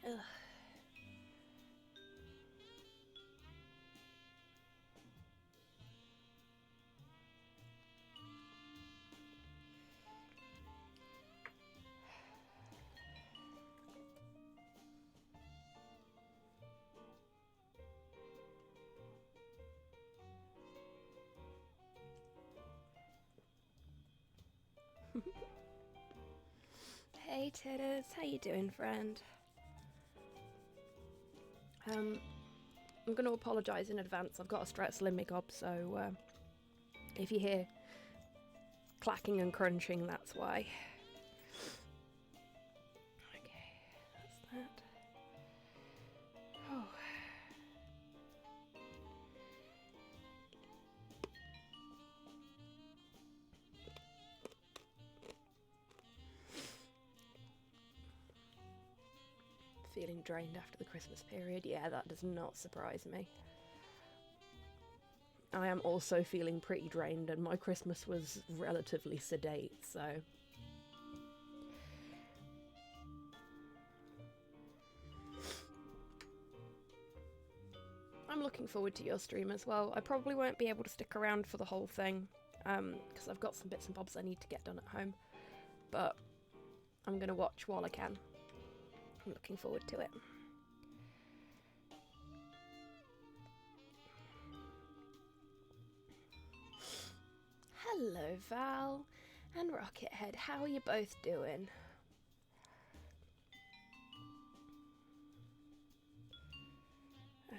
Ugh. Hey Titters, how you doing, friend? I'm going to apologise in advance. I've got a strep slimming gob, so if you hear clacking and crunching, that's why. Okay, that's that. Oh. Feeling drained after the Christmas period. Yeah, that does not surprise me. I am also feeling pretty drained, and my Christmas was relatively sedate, so... I'm looking forward to your stream as well. I probably won't be able to stick around for the whole thing, because I've got some bits and bobs I need to get done at home, but I'm going to watch while I can. I'm looking forward to it. Hello Val and Rockethead, how are you both doing?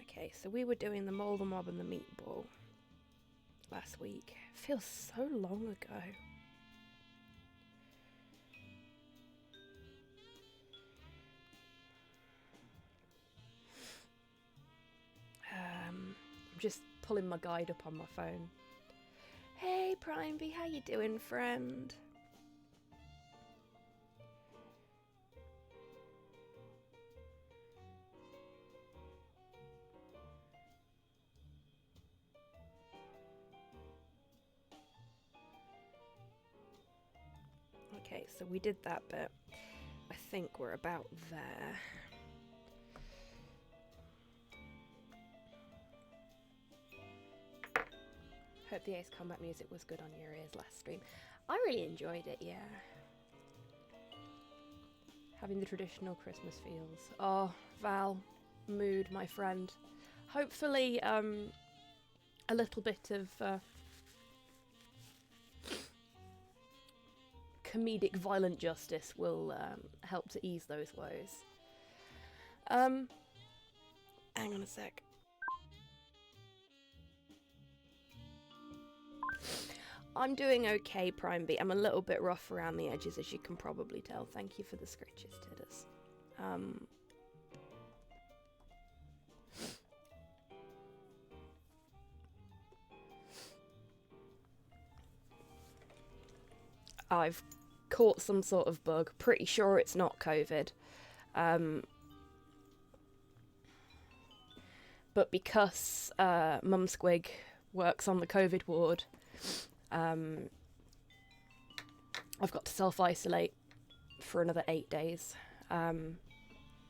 Okay, so we were doing the Mole, the Mob and the Meatball last week. Feels so long ago. I'm just pulling my guide up on my phone. Hey Primeby, how you doing, friend? Okay, so we did that bit. I think we're about there. Hope the Ace Combat music was good on your ears last stream. I really enjoyed it, yeah. Having the traditional Christmas feels. Oh, Val, mood, my friend. Hopefully, a little bit of comedic violent justice will help to ease those woes. Hang on a sec. I'm doing okay, Primeby. I'm a little bit rough around the edges, as you can probably tell. Thank you for the scritches, Titters. I've caught some sort of bug. Pretty sure it's not COVID. But because HobbySquig works on the COVID ward, I've got to self-isolate for another 8 days,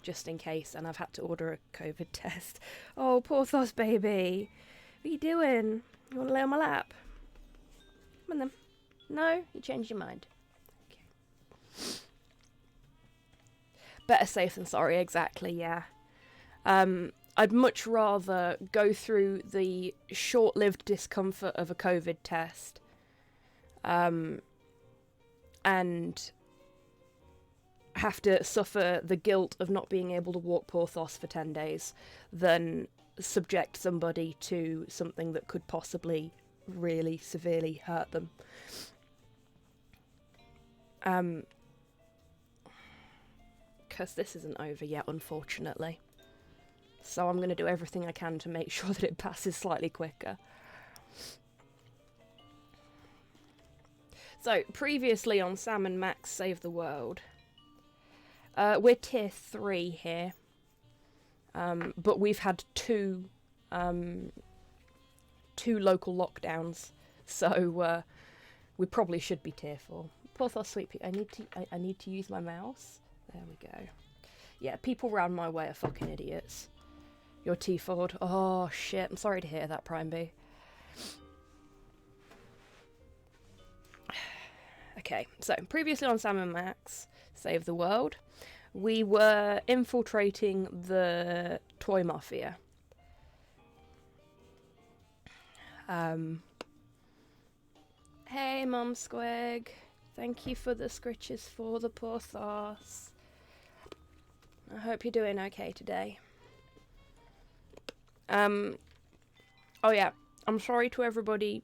just in case, and I've had to order a COVID test. Oh, Porthos baby, what are you doing? You want to lay on my lap? Come on then. No? You changed your mind. Okay. Better safe than sorry, exactly, yeah. I'd much rather go through the short-lived discomfort of a COVID test and have to suffer the guilt of not being able to walk Porthos for 10 days than subject somebody to something that could possibly really severely hurt them. Because this isn't over yet, unfortunately. So I'm going to do everything I can to make sure that it passes slightly quicker. So, previously on Sam and Max Save the World, we're tier 3 here, but we've had two local lockdowns, so we probably should be tier 4. Porthos, sweet pea, I need to use my mouse. There we go. Yeah, people round my way are fucking idiots. Your T-Ford. Oh, shit. I'm sorry to hear that, Prime B. Okay, so previously on Sam and Max Save the World, we were infiltrating the toy mafia. Hey, Mum Squig. Thank you for the scritches for the Porthos. I hope you're doing okay today. Oh yeah, I'm sorry to everybody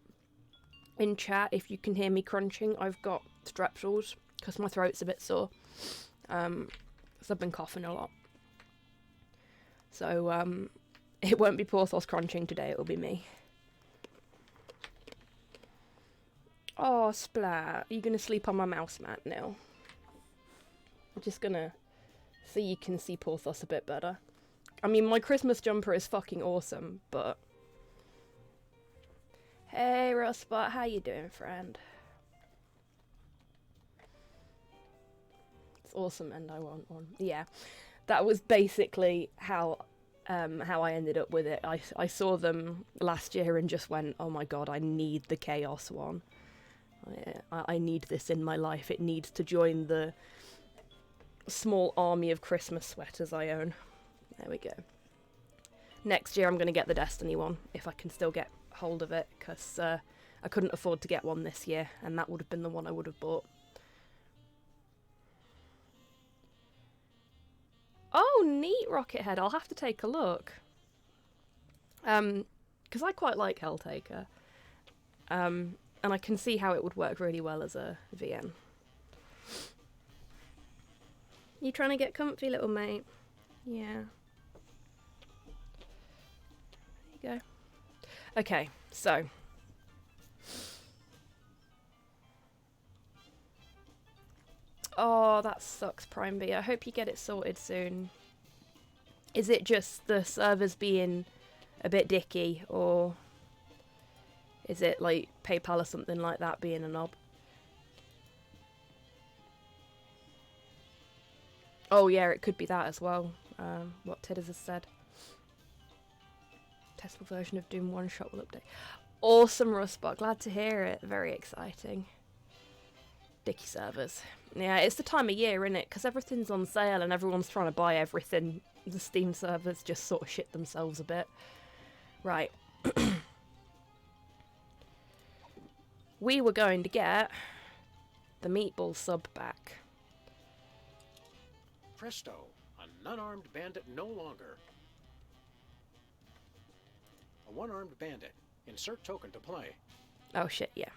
in chat if you can hear me crunching. I've got strepsils because my throat's a bit sore. So I've been coughing a lot. So it won't be Porthos crunching today, it'll be me. Oh, Splat, are you going to sleep on my mouse mat now? I'm just going to so you can see Porthos a bit better. I mean, my Christmas jumper is fucking awesome, but... Hey, Rustbot, how you doing, friend? It's awesome, and I want one. Yeah, that was basically how I ended up with it. I saw them last year and just went, oh my god, I need the Chaos one. I need this in my life. It needs to join the small army of Christmas sweaters I own. There we go. Next year I'm going to get the Destiny one, if I can still get hold of it, because I couldn't afford to get one this year, and that would have been the one I would have bought. Oh, neat, Rockethead. I'll have to take a look. Because I quite like Helltaker. And I can see how it would work really well as a VN. You trying to get comfy, little mate? Yeah. There you go. Okay, so. Oh, that sucks, Prime B. I hope you get it sorted soon. Is it just the servers being a bit dicky, or is it like PayPal or something like that being a knob? Oh yeah, it could be that as well. What Tidders has said. Testable version of Doom One Shot will update. Awesome, Rustbot. Glad to hear it. Very exciting. Dicky servers. Yeah, it's the time of year, isn't it? Because everything's on sale and everyone's trying to buy everything. The Steam servers just sort of shit themselves a bit. Right. We were going to get the meatball sub back. Presto, an unarmed bandit no longer. A one-armed bandit. Insert token to play. Oh shit, yeah.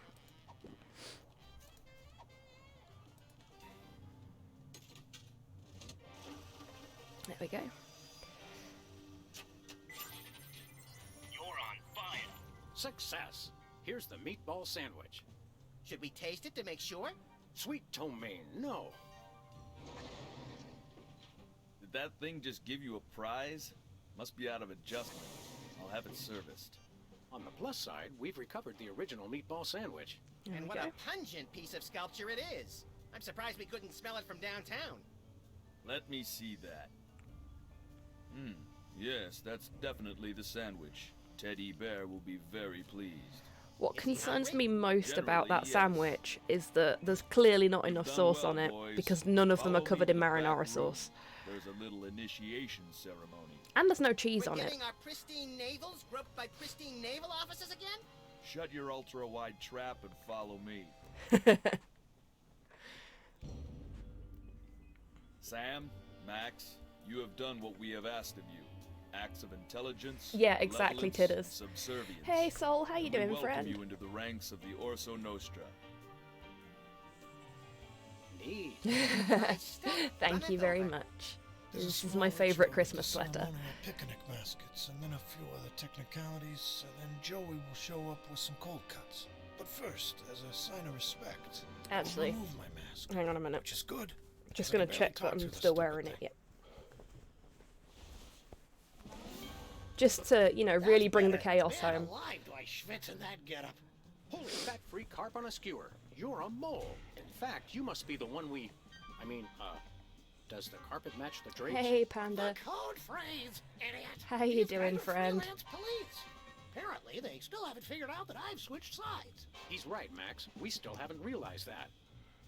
There we go. You're on fire. Success. Here's the meatball sandwich. Should we taste it to make sure? Sweet ptomaine, no. Did that thing just give you a prize? Must be out of adjustment. I'll have it serviced. On the plus side, we've recovered the original meatball sandwich. And what a pungent piece of sculpture it is. I'm surprised we couldn't smell it from downtown. Let me see that. Yes, that's definitely the sandwich. Teddy Bear will be very pleased. What concerns me most about that sandwich is that there's clearly not enough sauce on it, because none of them are covered in marinara sauce. There's a little initiation ceremony. And there's no cheese on it. We're getting our pristine navels groped by pristine naval officers again? Shut your ultra-wide trap and follow me. Sam, Max, you have done what we have asked of you. Acts of intelligence, yeah, exactly, Tidders. Subservience. Hey, Soul, how you doing, friend? We welcome you into the ranks of the Orso Nostra. Neat. Thank you very much. This is my favourite Christmas sweater. Picnic baskets, and then a few other technicalities, and then Joey will show up with some cold cuts. But first, as a sign of respect, Actually, I'll remove my mask, hang on a minute. which is good. Just gonna check that I'm still wearing it. Yep. Just to, you know, really bring the chaos home. Alive, do I schwitz in that getup? Holy fat-free carp on a skewer. You're a mole. In fact, you must be the one Does the carpet match the drapes? Hey, Panda. The code phrase, idiot. How you These doing, guys are friend? freelance police. Apparently, they still haven't figured out that I've switched sides. He's right, Max. We still haven't realized that.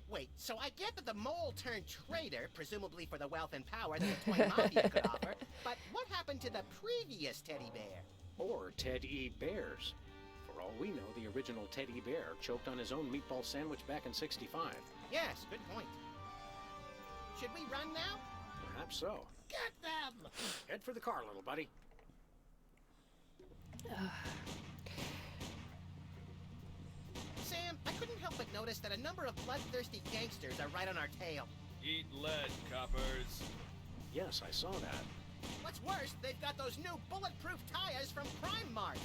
Wait, so I get that the mole turned traitor, presumably for the wealth and power that the toy mafia could offer, but what happened to the previous teddy bear? Or Ted E. Bears. For all we know, the original Teddy Bear choked on his own meatball sandwich back in '65. Yes, good point. Should we run now? Perhaps so. Get them! Head for the car, little buddy. Sam, I couldn't help but notice that a number of bloodthirsty gangsters are right on our tail. Eat lead, coppers. Yes, I saw that. What's worse, they've got those new bulletproof tires from Crime Mart.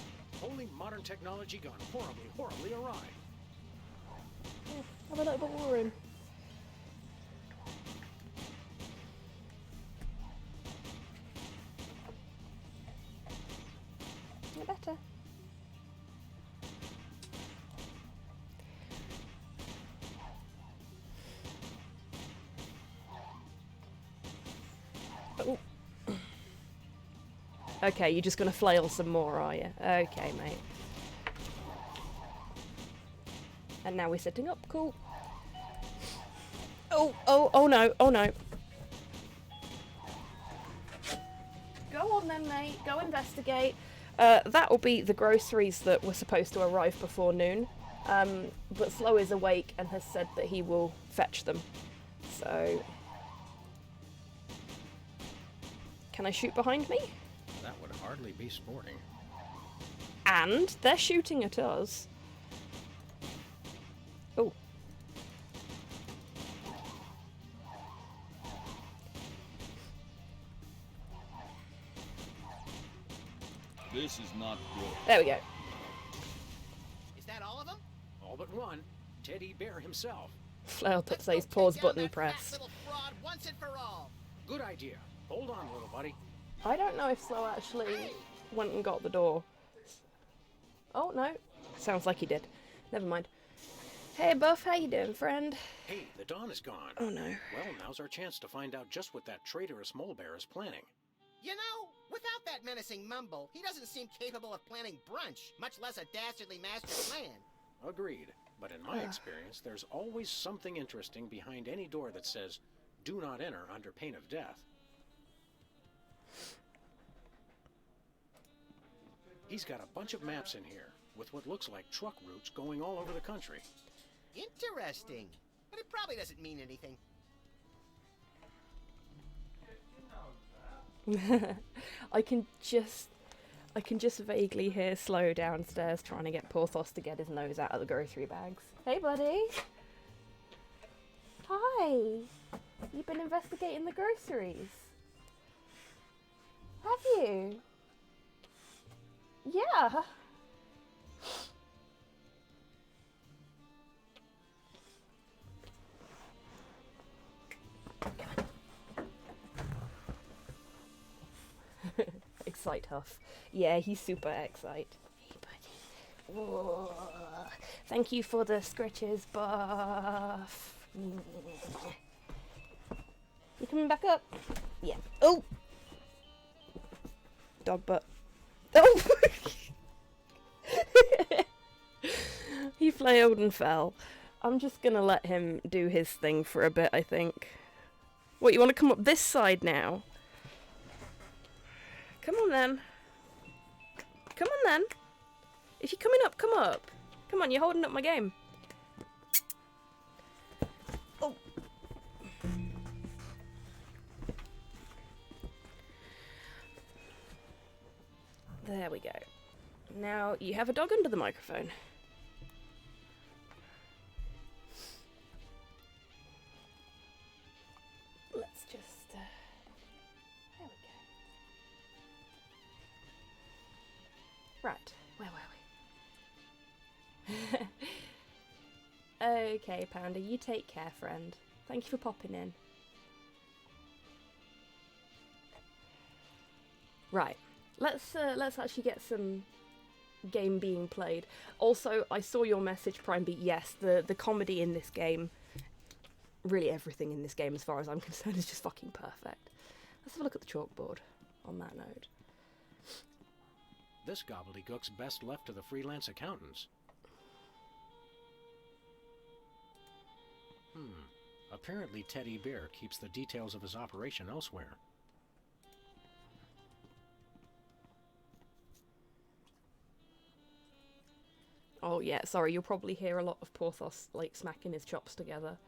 Only modern technology gone horribly, horribly awry. Have a little bit more room. No better. Oh. Okay, you're just gonna flail some more, are you? Okay, mate. And now we're setting up. Cool. Oh no, oh no. Go on then, mate. Go investigate. That will be the groceries that were supposed to arrive before noon. But Slow is awake and has said that he will fetch them. So... Can I shoot behind me? That would hardly be sporting. And they're shooting at us. Oh. This is not good. There we go. Is that all of them? All but one. Teddy Bear himself. Flail Let's says go pause take down button that fat pressed. little fraud once and for all. Good idea. Hold on, little buddy. I don't know if Slow actually went and got the door. Oh no. Sounds like he did. Never mind. Hey Buff, how you doing, friend? Hey, the dawn is gone. Oh no. Well, now's our chance to find out just what that traitorous mole bear is planning. You know, without that menacing mumble, he doesn't seem capable of planning brunch, much less a dastardly master plan. Agreed. But in my experience, there's always something interesting behind any door that says, "Do not enter under pain of death." He's got a bunch of maps in here, with what looks like truck routes going all over the country. Interesting. But it probably doesn't mean anything. I can just vaguely hear Slow downstairs trying to get Porthos to get his nose out of the grocery bags. Hey buddy. Hi. You've been investigating the groceries. Have you? Yeah. Excite Huff. Yeah, he's super excite. Hey buddy. Whoa. Thank you for the scritches, Buff. You coming back up? Yeah. Oh! Dog butt. Oh! He flailed and fell. I'm just gonna let him do his thing for a bit, I think. What, you want to come up this side now? Come on then. Come on then. If you're coming up, come up. Come on, you're holding up my game. Oh. There we go. Now you have a dog under the microphone. Let's just... there we go. Right, where were we? Okay, Panda, you take care, friend. Thank you for popping in. Right, let's actually get some game being played. Also, I saw your message, Prime Beat. Yes, the comedy in this game really everything in this game, as far as I'm concerned, is just fucking perfect. Let's have a look at the chalkboard on that note. This gobbledygook's best left to the freelance accountants. Apparently Teddy Bear keeps the details of his operation elsewhere. Oh yeah, sorry, you'll probably hear a lot of Porthos, like, smacking his chops together.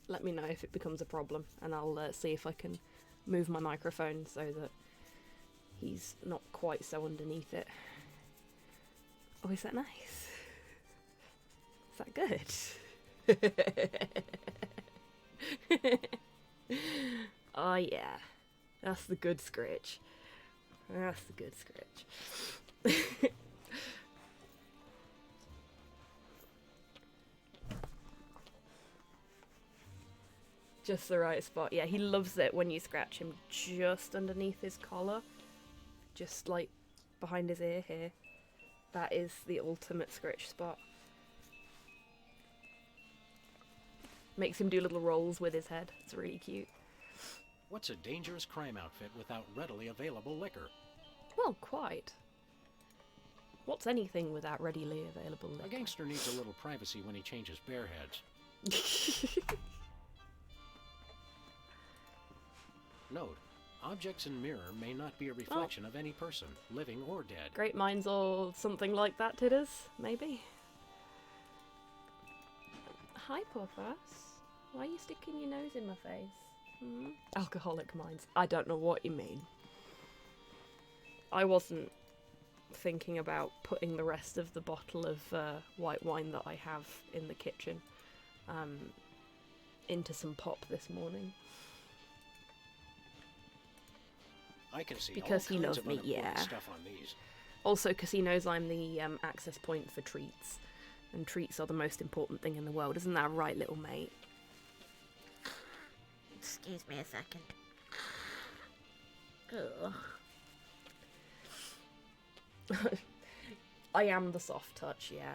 Let me know if it becomes a problem, and I'll see if I can move my microphone so that he's not quite so underneath it. Oh, is that nice? Is that good? Oh yeah, that's the good scritch. That's the good scritch. Just the right spot. Yeah, he loves it when you scratch him just underneath his collar. Just like behind his ear here. That is the ultimate scritch spot. Makes him do little rolls with his head. It's really cute. What's a dangerous crime outfit without readily available liquor? Well, quite. What's anything without readily available liquor? A gangster needs a little privacy when he changes bear heads. Note, objects in mirror may not be a reflection of any person, living or dead. Great minds or something like that, Tidders, maybe? Hi, Porthos. Why are you sticking your nose in my face? Alcoholic minds. I don't know what you mean. I wasn't thinking about putting the rest of the bottle of white wine that I have in the kitchen into some pop this morning. I can see Because all he kinds loves of me, unimportant yeah. stuff on these. Also, because he knows I'm the access point for treats. And treats are the most important thing in the world. Isn't that right, little mate? Excuse me a second. Ugh. I am the soft touch, yeah.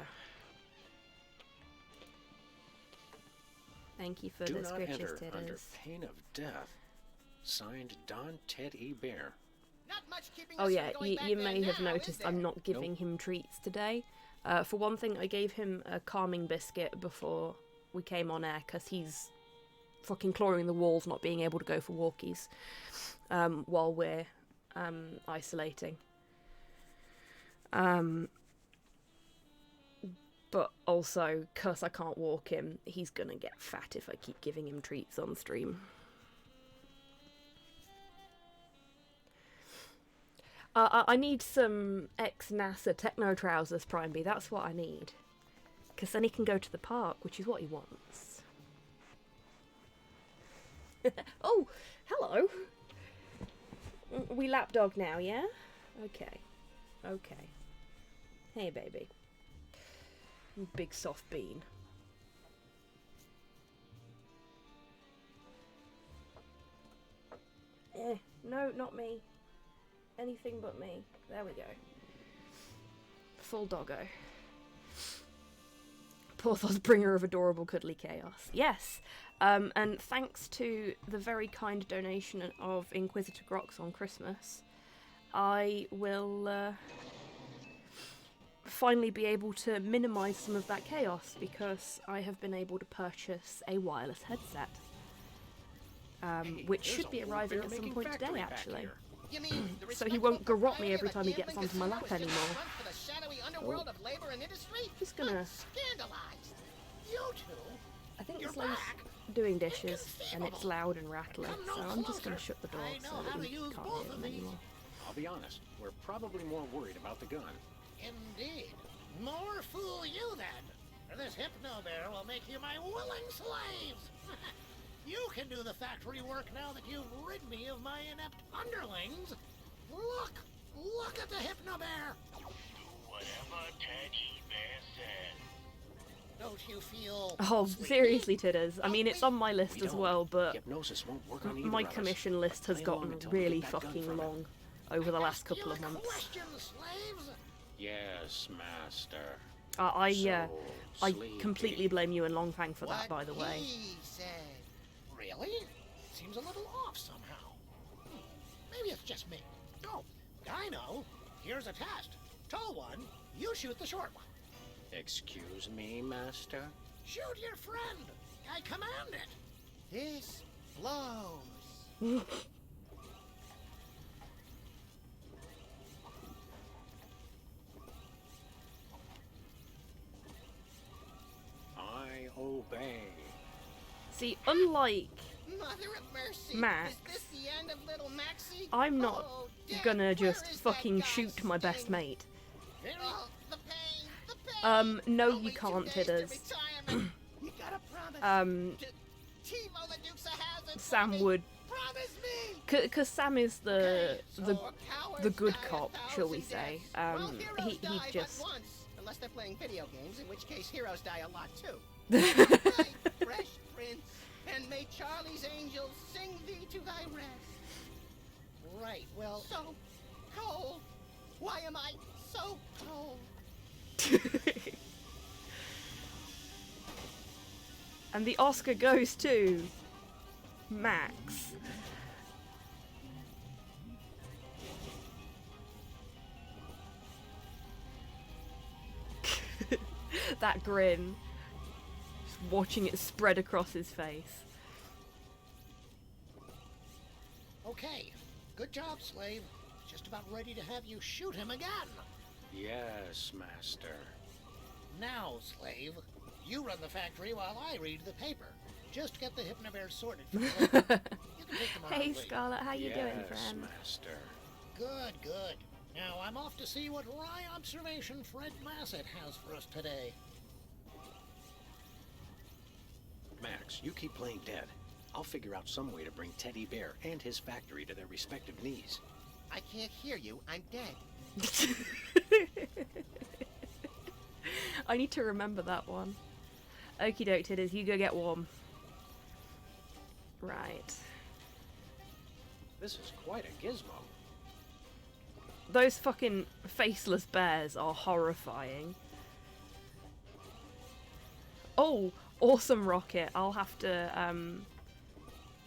Thank you for Do the not scritches, enter Tidders. under pain of death. Signed, Don Ted E. Bear. Not much keeping Oh us yeah, from going back you there may have now, is noticed there? I'm not giving him treats today. For one thing, I gave him a calming biscuit before we came on air, because he's fucking clawing the walls, not being able to go for walkies while we're isolating. But also, because I can't walk him, he's gonna get fat if I keep giving him treats on stream. I need some ex-NASA techno trousers, Prime B. That's what I need. Because then he can go to the park, which is what he wants. Oh, hello. We lapdog now, yeah? Okay. Okay. Hey, baby. You big soft bean. No, not me. Anything but me. There we go. Full doggo. Porthos, bringer of adorable cuddly chaos. Yes. And thanks to the very kind donation of Inquisitor Grox on Christmas, I will finally be able to minimise some of that chaos, because I have been able to purchase a wireless headset. Which There's should a be whole arriving at some bear-making point factory today, back actually. here. You mean the So he won't respectable garrot me proprietor every of a time he gets gambling onto my lap casino is just a anymore. front for the shadowy underworld of labor and industry? Just gonna- I'm scandalized. You two? I think You're it's like back? doing dishes, and it's Inconceivable. loud and rattling, Come no so I'm just gonna closer. shut the door I know so how that to he use can't both hear of him these. anymore. I'll be honest, we're probably more worried about the gun. Indeed. More fool you then. For this hypno bear will make you my willing slaves. You can do the factory work now that you've rid me of my inept underlings. Look at the hypno bear. Do whatever Teddy Bear says. Don't you feel? Oh, sleepy? seriously, Tidders. I mean, it's on my list We as don't. well, but Hypnosis won't work on either my of us. commission list has Play along gotten until we really get that gun fucking from him. long over the last Ask you couple of a months. question, slaves. Yes, master. I So completely sleepy. blame you and Longfang for that, What by the way. he said. Really? Seems a little off somehow. Maybe it's just me. Oh, I know. Here's a test. Tall one, you shoot the short one. Excuse me, master? Shoot your friend. I command it. This blows. I obey. See, unlike Mother of mercy. Max. Is this the end of little Maxie? I'm not Oh, Dad, gonna where just is that fucking guy shoot my best staying? mate. Very Oh, the pain, the pain. No, Only you 2 can't, days to Tidders. retirement. You gotta promise. Timo the Duke's a hazard. Sam for me. would, Promise me. because Sam is Okay, the so cowards the good die a cop, shall we 1,000 say? deaths. Well, heroes He die just but once, unless they're playing video games, in which case heroes die a lot too. Right, fresh prince, and may Charlie's angels sing thee to thy rest. right. Well, So cold. Why am I so cold? And the Oscar goes to Max. That grin. Just watching it spread across his face. okay. Good job, slave. Just about ready to have you shoot him again. Yes, master. Now, slave, you run the factory while I read the paper. Just get the hypnobears sorted for me. You can take them on Hey leave. Scarlet, how you yes, doing, friend? master. Good, good. Now I'm off to see what wry observation Fred Massett has for us today. Max, you keep playing dead. I'll figure out some way to bring Teddy Bear and his factory to their respective knees. I can't hear you. I'm dead. I need to remember that one. Okie doke, Tidders, you go get warm. Right. This is quite a gizmo. Those fucking faceless bears are horrifying. Oh, awesome rocket. I'll have to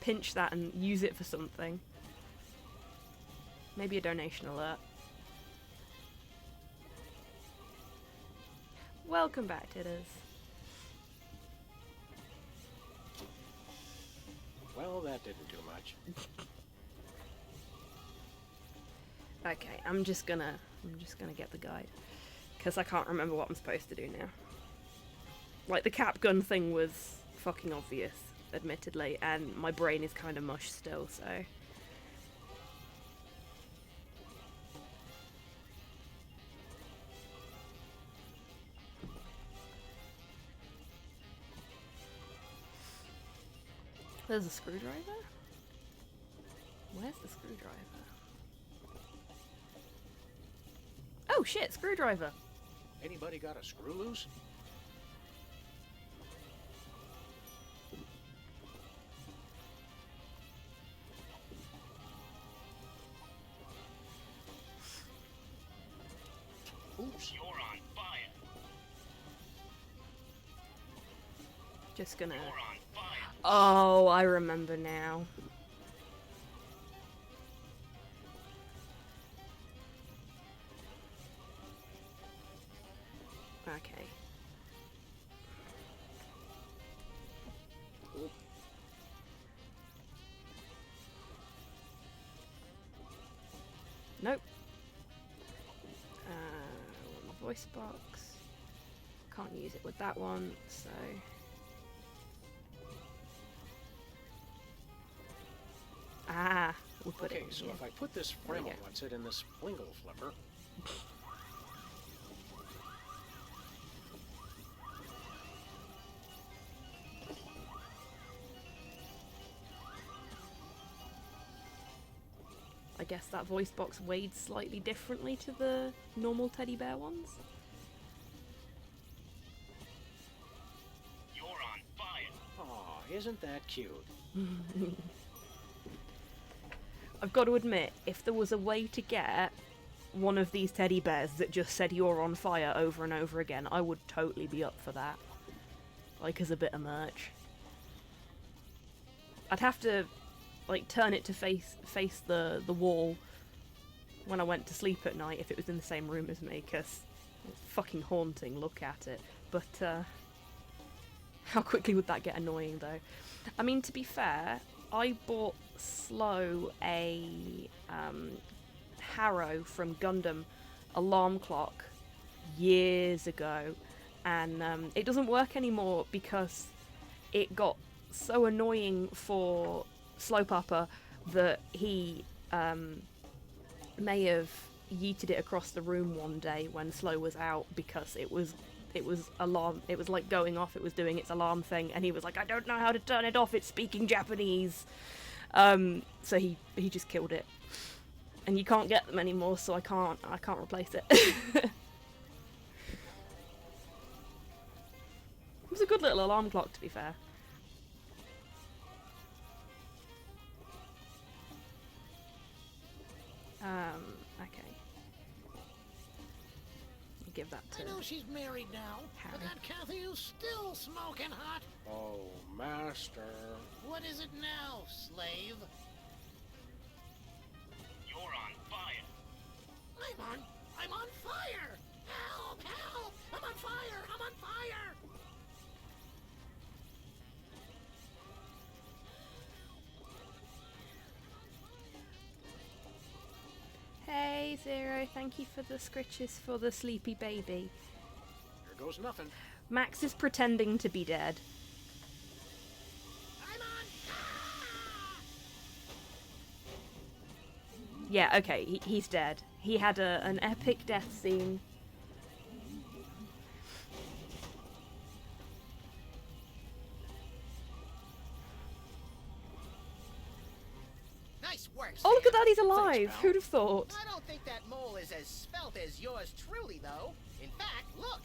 pinch that and use it for something. Maybe a donation alert. Welcome back, Tidders. Well, that didn't do much. Okay, I'm just gonna get the guide, because I can't remember what I'm supposed to do now. Like, the cap gun thing was fucking obvious, admittedly, and my brain is kind of mush still, so... There's a screwdriver? Where's the screwdriver? Oh shit, screwdriver! Anybody got a screw loose? Oops. You're on fire. Just gonna... You're on fire. Oh, I remember now. Okay. Nope. My voice box. Can't use it with that one, so... Ah, we'll put it Okay, in so here. if I put this There we Fremmel go. what's it in this flingle flipper, I guess that voice box weighed slightly differently to the normal teddy bear ones. You're on fire. aw, isn't that cute? I've got to admit, if there was a way to get one of these teddy bears that just said you're on fire over and over again, I would totally be up for that. Like, as a bit of merch. I'd have to, like, turn it to face the wall when I went to sleep at night if it was in the same room as me, because it's fucking haunting, look at it. But, how quickly would that get annoying, though? I mean, to be fair, I bought Slow a, Harrow from Gundam alarm clock years ago, and it doesn't work anymore because it got so annoying for Slow Papa that he may have yeeted it across the room one day when Slow was out, because it was like going off, it was doing its alarm thing, and he was like, I don't know how to turn it off, it's speaking Japanese. So he just killed it. And you can't get them anymore, so I can't replace it. It was a good little alarm clock, to be fair. Okay. Give that to I know she's married now, Harry. but that Kathy is still smoking hot. Oh, Master. What is it now, slave? You're on fire. I'm on fire! Help! Help! I'm on fire! I'm on fire! Hey, Zero, thank you for the scritches for the sleepy baby. Here goes nothing. Max is pretending to be dead. I'm on fire! Yeah, okay, he's dead. He had an epic death scene. Nice work, Oh, look at Sam. that, he's alive! Thanks, pal. Who'd have thought? I don't think that mole is as svelte as yours truly, though. In fact, look.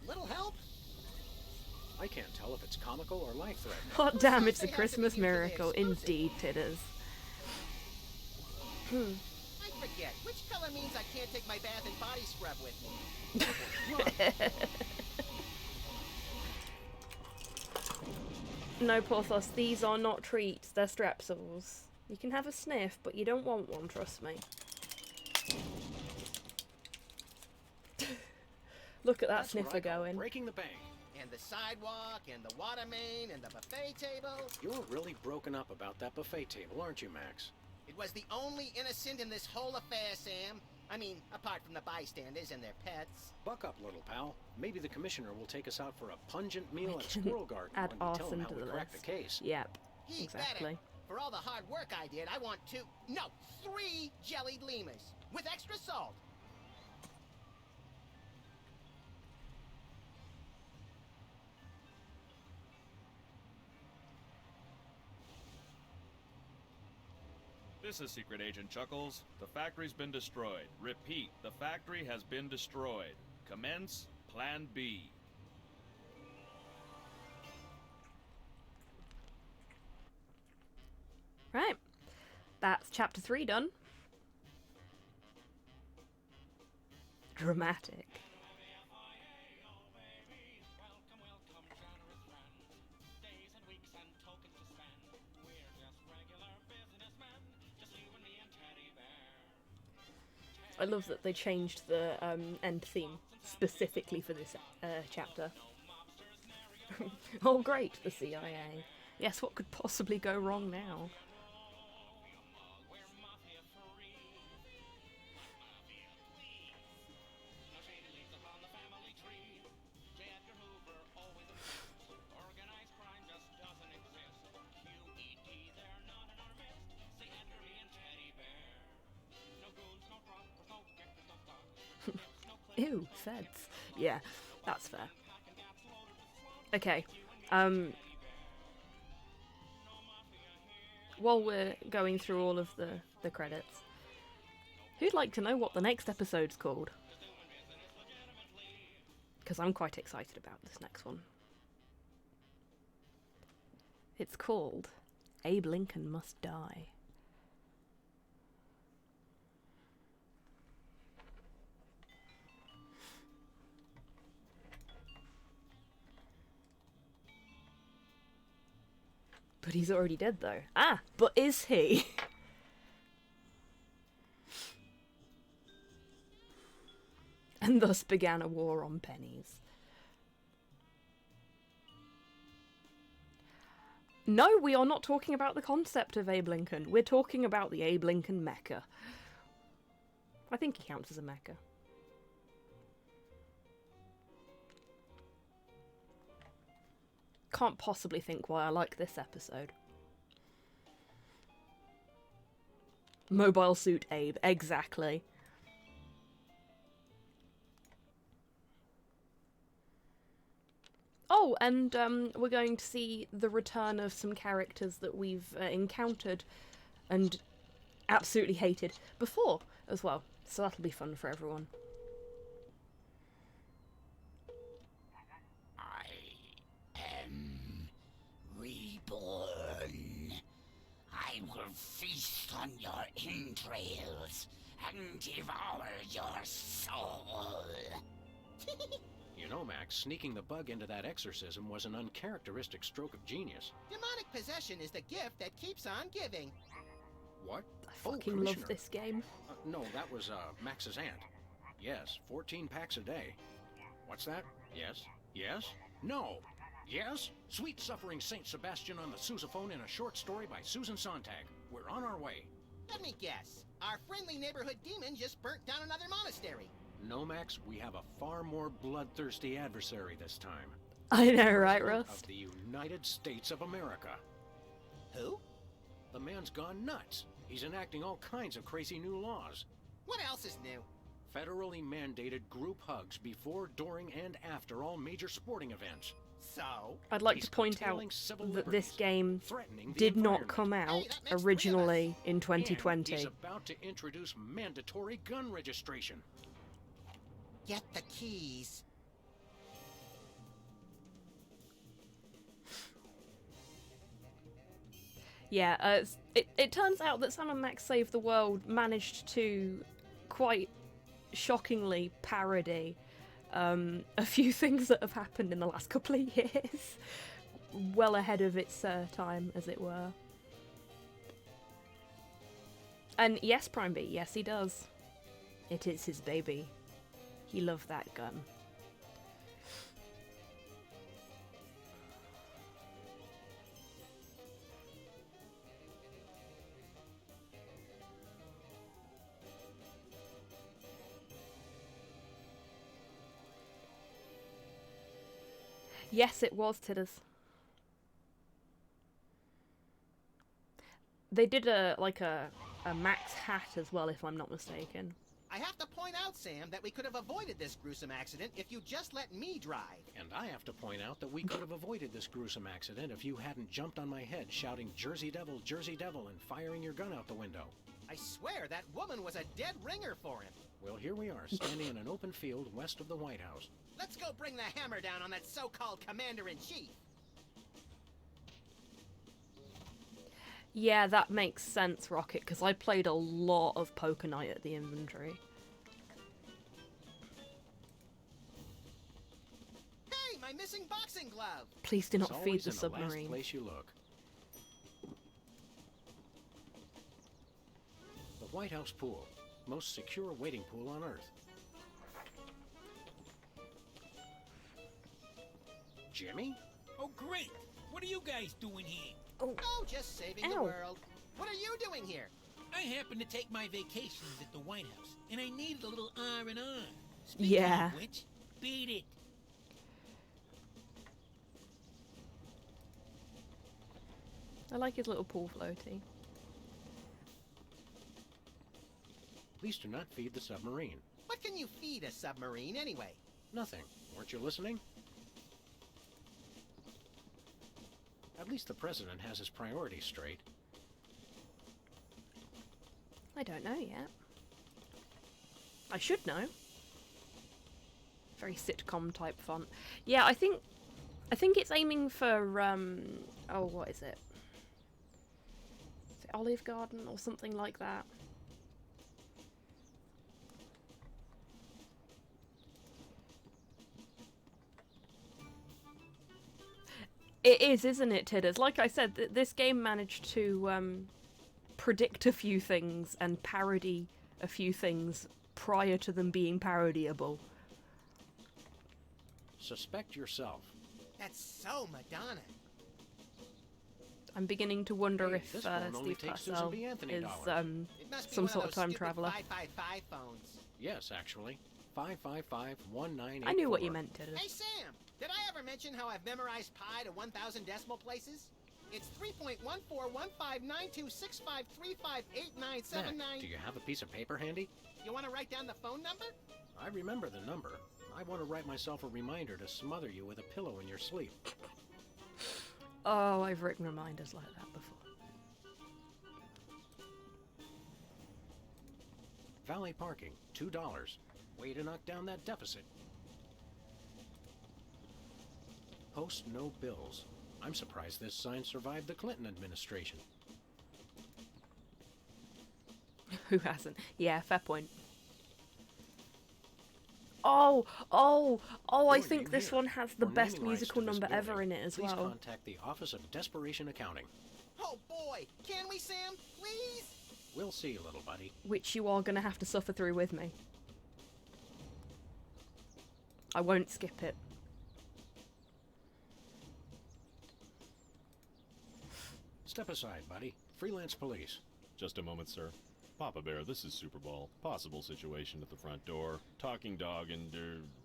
Little help? I can't tell if it's comical or life-threatening. Hot damn, it's They a have to be Christmas mutually miracle. exclusive. Indeed, it is. I forget. Which color means I can't take my bath and body scrub with me? No, Porthos, these are not treats, they're strepsils. You can have a sniff, but you don't want one, trust me. Look at that That's what sniffer I call going. breaking the bank. And the sidewalk, and the water main, and the buffet table. You're really broken up about that buffet table, aren't you, Max? It was the only innocent in this whole affair, Sam. I mean, apart from the bystanders and their pets. Buck up, little pal. Maybe the commissioner will take us out for a pungent meal at can Squirrel Garden add when we tell him arson how to we the cracked the list. case. Yep, He exactly. better. For all the hard work I did, I want 3 jellied lemurs. With extra salt. This is Secret Agent Chuckles. The factory's been destroyed. Repeat, the factory has been destroyed. Commence Plan B. Right, that's chapter 3 done. Dramatic. I love that they changed the end theme specifically for this chapter. Oh great, the CIA. Yes, what could possibly go wrong now? Ew, feds. Yeah, that's fair. Okay, while we're going through all of the credits, who'd like to know what the next episode's called? Because I'm quite excited about this next one. It's called Abe Lincoln Must Die. But he's already dead, though. Ah, but is he? And thus began a war on pennies. No, we are not talking about the concept of Abe Lincoln. We're talking about the Abe Lincoln mecha. I think he counts as a mecha. Can't possibly think why I like this episode. Mobile Suit Abe, exactly. Oh, and we're going to see the return of some characters that we've encountered and absolutely hated before as well. So that'll be fun for everyone. I am reborn. I will feast on your entrails and devour your soul. You know, Max, sneaking the bug into that exorcism was an uncharacteristic stroke of genius. Demonic possession is the gift that keeps on giving. What? I fucking love this game. No, that was Max's aunt. Yes, 14 packs a day. What's that? Yes? Yes? No! Yes? Sweet Suffering Saint Sebastian on the sousaphone in a short story by Susan Sontag. We're on our way. Let me guess. Our friendly neighborhood demon just burnt down another monastery. No, Max, we have a far more bloodthirsty adversary this time. I know, right, President Russ? Of the United States of America. Who? The man's gone nuts. He's enacting all kinds of crazy new laws. What else is new? Federally mandated group hugs before, during, and after all major sporting events. So? I'd like He's to point out curtailing civil that this liberties, game threatening the did not environment. come out Hey, that makes originally in And 2020. he's about to introduce mandatory gun registration. Get the keys. Yeah, it turns out that Sam and Max Save the World managed to quite shockingly parody a few things that have happened in the last couple of years. Well ahead of its time, as it were. And yes, Prime B, yes he does. It is his baby. He loved that gun. Yes, it was Tidders. They did a Max hat as well, if I'm not mistaken. I have to point out, Sam, that we could have avoided this gruesome accident if you just let me drive. And I have to point out that we could have avoided this gruesome accident if you hadn't jumped on my head shouting Jersey Devil, and firing your gun out the window. I swear that woman was a dead ringer for him. Well, here we are, standing in an open field west of the White House. Let's go bring the hammer down on that so-called commander-in-chief. Yeah, that makes sense, Rocket, because I played a lot of Poker Night at the inventory. Hey, my missing boxing glove! Please do not It's feed always the in submarine. The last place you look. The White House pool, most secure waiting pool on Earth. Jimmy? Oh, great! What are you guys doing here? Oh, just saving the Ow. world. What are you doing here? I happen to take my vacations at the White House, and I needed a little R&R. Speaking Yeah. of which, beat it. I like his little pool floaty. Please do not feed the submarine. What can you feed a submarine anyway? Nothing. Weren't you listening? At least the president has his priorities straight. I don't know yet. I should know. Very sitcom type font. Yeah, I think it's aiming for oh, what is it? Is it Olive Garden or something like that? It is, isn't it, Tidders? Like I said, this game managed to predict a few things and parody a few things prior to them being parodyable. Suspect yourself. That's so Madonna. I'm beginning to wonder Hey, if this phone only Steve takes Susan Purcell B. Anthony is dollars. It must be some one sort of of those time stupid traveller. 555 phones. Yes, actually. 555-1984. I knew what you meant, Tidders. Hey, Sam, did I ever mention how I've memorized pi to 1,000 decimal places? It's 3.14159265358979. Mac, do you have a piece of paper handy? You want to write down the phone number? I remember the number. I want to write myself a reminder to smother you with a pillow in your sleep. Oh, I've written reminders like that before. Valet parking, $2. Way to knock down that deficit. Post no bills. I'm surprised this sign survived the Clinton administration. Who hasn't? Yeah, fair point. I Your think name this here. one has the For best naming rights musical to this number ever building, in it as please well. contact the Office of Desperation Accounting. Oh boy, can we, Sam? Please? We'll see, little buddy. Which you are going to have to suffer through with me. I won't skip it. Step aside, buddy. Freelance police. Just a moment, sir. Papa Bear, this is Super Bowl. Possible situation at the front door. Talking dog and,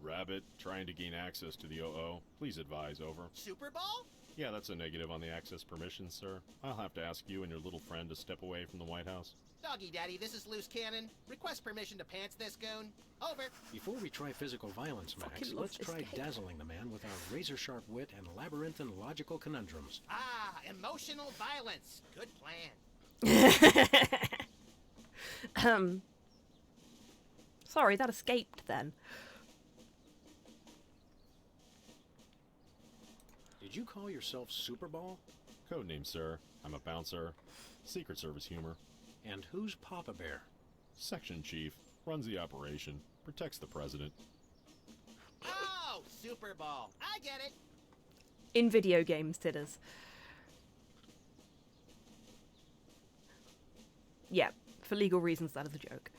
rabbit trying to gain access to the OO. Please advise, over. Super Bowl? Yeah, that's a negative on the access permissions, sir. I'll have to ask you and your little friend to step away from the White House. Doggy Daddy, this is Loose Cannon. Request permission to pants this goon. Over. Before we try physical violence, Max, Fucking love let's this try game. dazzling the man with our razor-sharp wit and labyrinthine logical conundrums. Ah, emotional violence. Good plan. Sorry, that escaped then. Did you call yourself Super Bowl? Codename, sir. I'm a bouncer. Secret Service humor. And who's Papa Bear? Section chief. Runs the operation. Protects the president. Oh, Super Bowl. I get it. In video games, Tidders. Yeah, for legal reasons, that is a joke.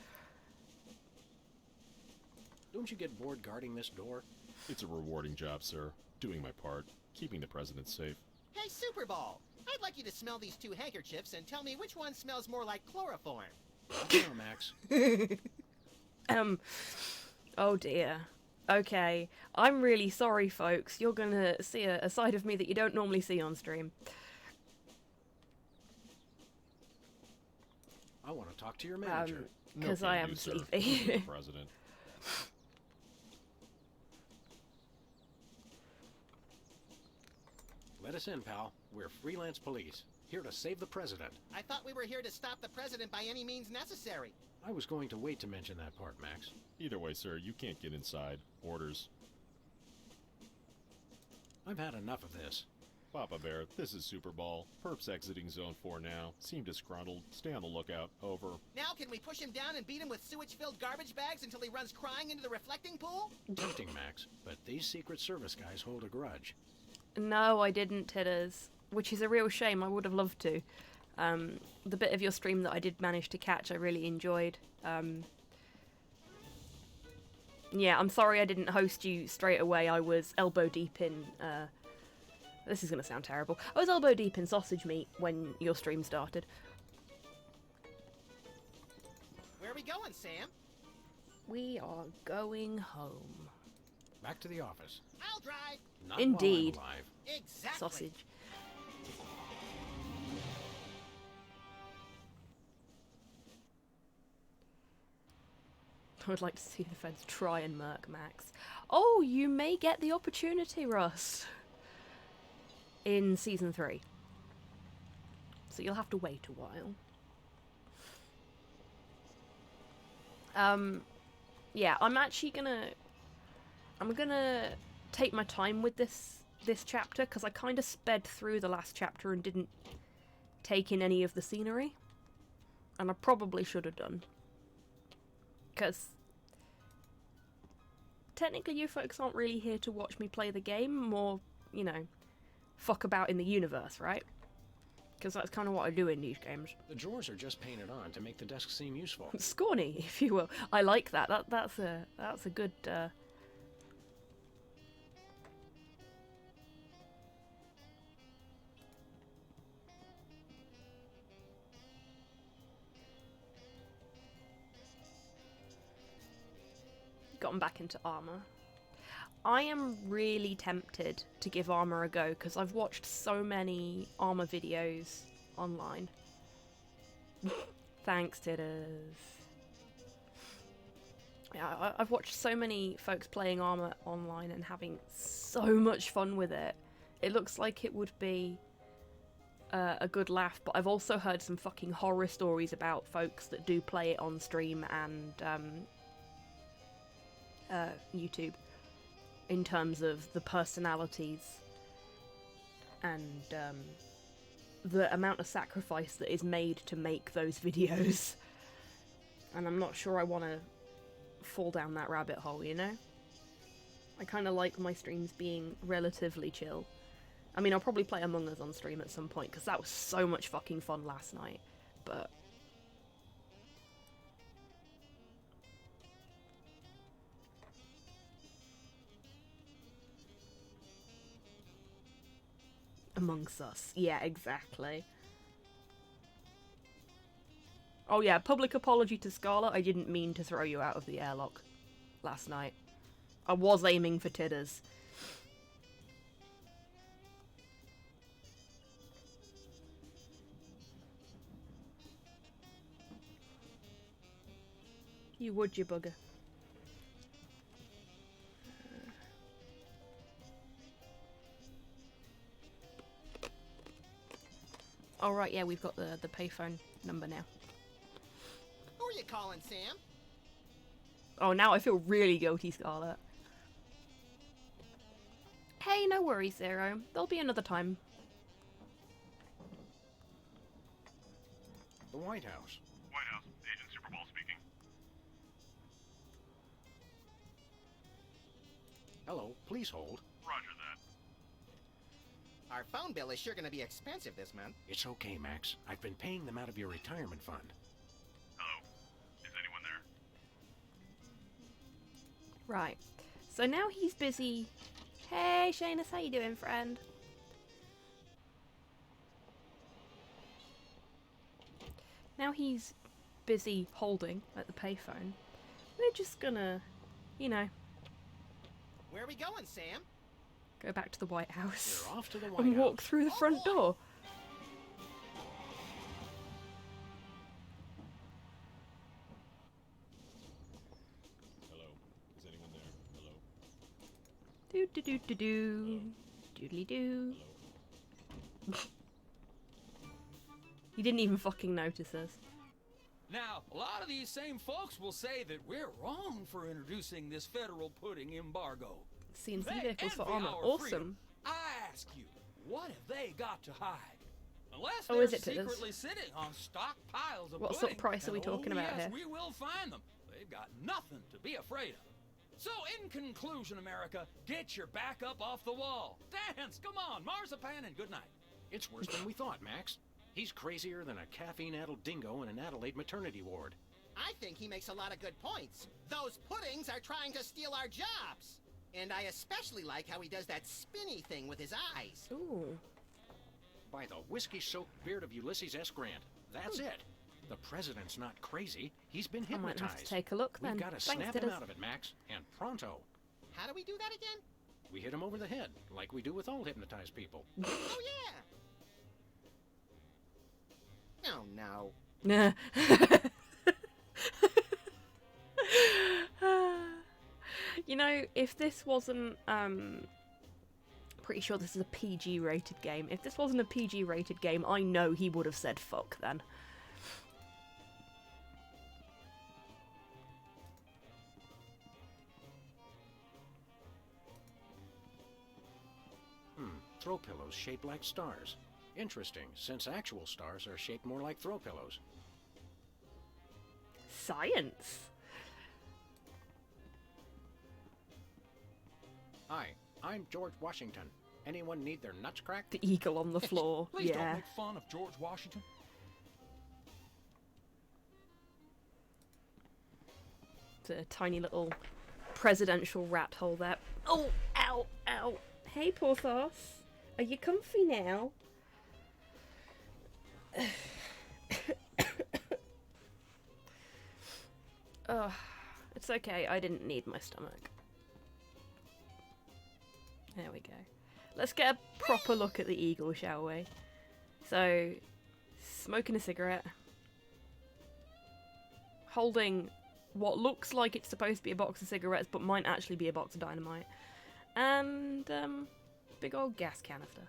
Don't you get bored guarding this door? It's a rewarding job, sir. Doing my part. Keeping the president safe. Hey, Super Bowl. I'd like you to smell these two handkerchiefs and tell me which one smells more like chloroform. Now, Max. Oh dear. Okay, I'm really sorry, folks. You're gonna see a side of me that you don't normally see on stream. I want to talk to your manager. Because No I can am do, sir. sleepy. The president. Let us in, pal. We're freelance police. Here to save the president. I thought we were here to stop the president by any means necessary. I was going to wait to mention that part, Max. Either way, sir, you can't get inside. Orders. I've had enough of this. Papa Bear, this is Super Bowl. Perps exiting Zone 4 now. Seem disgruntled. Stay on the lookout. Over. Now can we push him down and beat him with sewage-filled garbage bags until he runs crying into the reflecting pool? Tempting, Max, but these Secret Service guys hold a grudge. No, I didn't, Tidders. Which is a real shame. I would have loved to. The bit of your stream that I did manage to catch, I really enjoyed. Yeah, I'm sorry I didn't host you straight away. I was elbow deep in... this is going to sound terrible. I was elbow deep in sausage meat when your stream started. Where are we going, Sam? We are going home. Back to the office. I'll drive. Not Indeed. while I'm alive. Exactly. Sausage. I would like to see the feds try and murk Max. Oh, you may get the opportunity, Russ. In Season 3. So you'll have to wait a while. Yeah, I'm actually gonna... I'm gonna take my time with this chapter, because I kind of sped through the last chapter and didn't take in any of the scenery. And I probably should have done. Because technically you folks aren't really here to watch me play the game, more, you know, fuck about in the universe, right? Because that's kind of what I do in these games. The drawers are just painted on to make the desk seem useful. Scrawny, if you will. I like that. That's a good. Gotten back into armor. I am really tempted to give armor a go because I've watched so many armor videos online. Thanks, Titters. Yeah, I've watched so many folks playing armor online and having so much fun with it. It looks like it would be a good laugh, but I've also heard some fucking horror stories about folks that do play it on stream and YouTube, in terms of the personalities and the amount of sacrifice that is made to make those videos. And I'm not sure I want to fall down that rabbit hole, you know? I kind of like my streams being relatively chill. I mean, I'll probably play Among Us on stream at some point, because that was so much fucking fun last night, but... Amongst Us. Yeah, exactly. Oh yeah, public apology to Scarlet. I didn't mean to throw you out of the airlock last night. I was aiming for Titters. You would, you bugger. Oh right, yeah, we've got the payphone number now. Who are you calling, Sam? Oh, now I feel really guilty, Scarlet. Hey, no worries, Zero. There'll be another time. The White House. White House, Agent Superball speaking. Hello, please hold. Roger that. Our phone bill is sure going to be expensive this month. It's okay, Max. I've been paying them out of your retirement fund. Hello? Is anyone there? Right. So now he's busy. Hey, Shanus, how you doing, friend? Now he's busy holding at the payphone. We're just gonna, you know, Where are we going, Sam? go back to the White House We're off to the White and walk House. through the front door. Hello? Is anyone there? Hello? Do do do do do. Doodly doo. Hello? He didn't even fucking notice us. Now, a lot of these same folks will say that we're wrong for introducing this federal pudding embargo. CNC They vehicles for envy armor. our Awesome. freedom. I ask you, what have they got to hide? Unless Oh, they're is it to this? secretly sitting on stockpiles of What sort pudding, of price are we and talking oh, about yes, here? we will find them. They've got nothing to be afraid of. So, in conclusion, America, get your back up off the wall. Dance, come on, marzipan, and good night. It's worse than we thought, Max. He's crazier than a caffeine-addled dingo in an Adelaide maternity ward. I think he makes a lot of good points. Those puddings are trying to steal our jobs. And I especially like how he does that spinny thing with his eyes. Ooh. By the whiskey-soaked beard of Ulysses S. Grant. That's it. The president's not crazy. He's been I might hypnotized. have to take a look then. We've got to Thanks, snap him Titters. out of it, Max. And pronto. How do we do that again? We hit him over the head, like we do with all hypnotized people. Oh, yeah. Oh, no. Nah. You know, if this wasn't, pretty sure this is a PG rated game. If this wasn't a PG rated game, I know he would have said fuck then. Throw pillows shaped like stars. Interesting, since actual stars are shaped more like throw pillows. Science. Hi, I'm George Washington, Anyone need their nuts cracked? The eagle on the floor. Please don't Yeah. make fun of George Washington. It's a tiny little presidential rat hole there. Oh, ow, ow. Hey, Porthos. Are you comfy now? Oh, it's okay. I didn't need my stomach. There we go. Let's get a proper look at the eagle, shall we? So, smoking a cigarette. Holding what looks like it's supposed to be a box of cigarettes, but might actually be a box of dynamite. And, big old gas canister.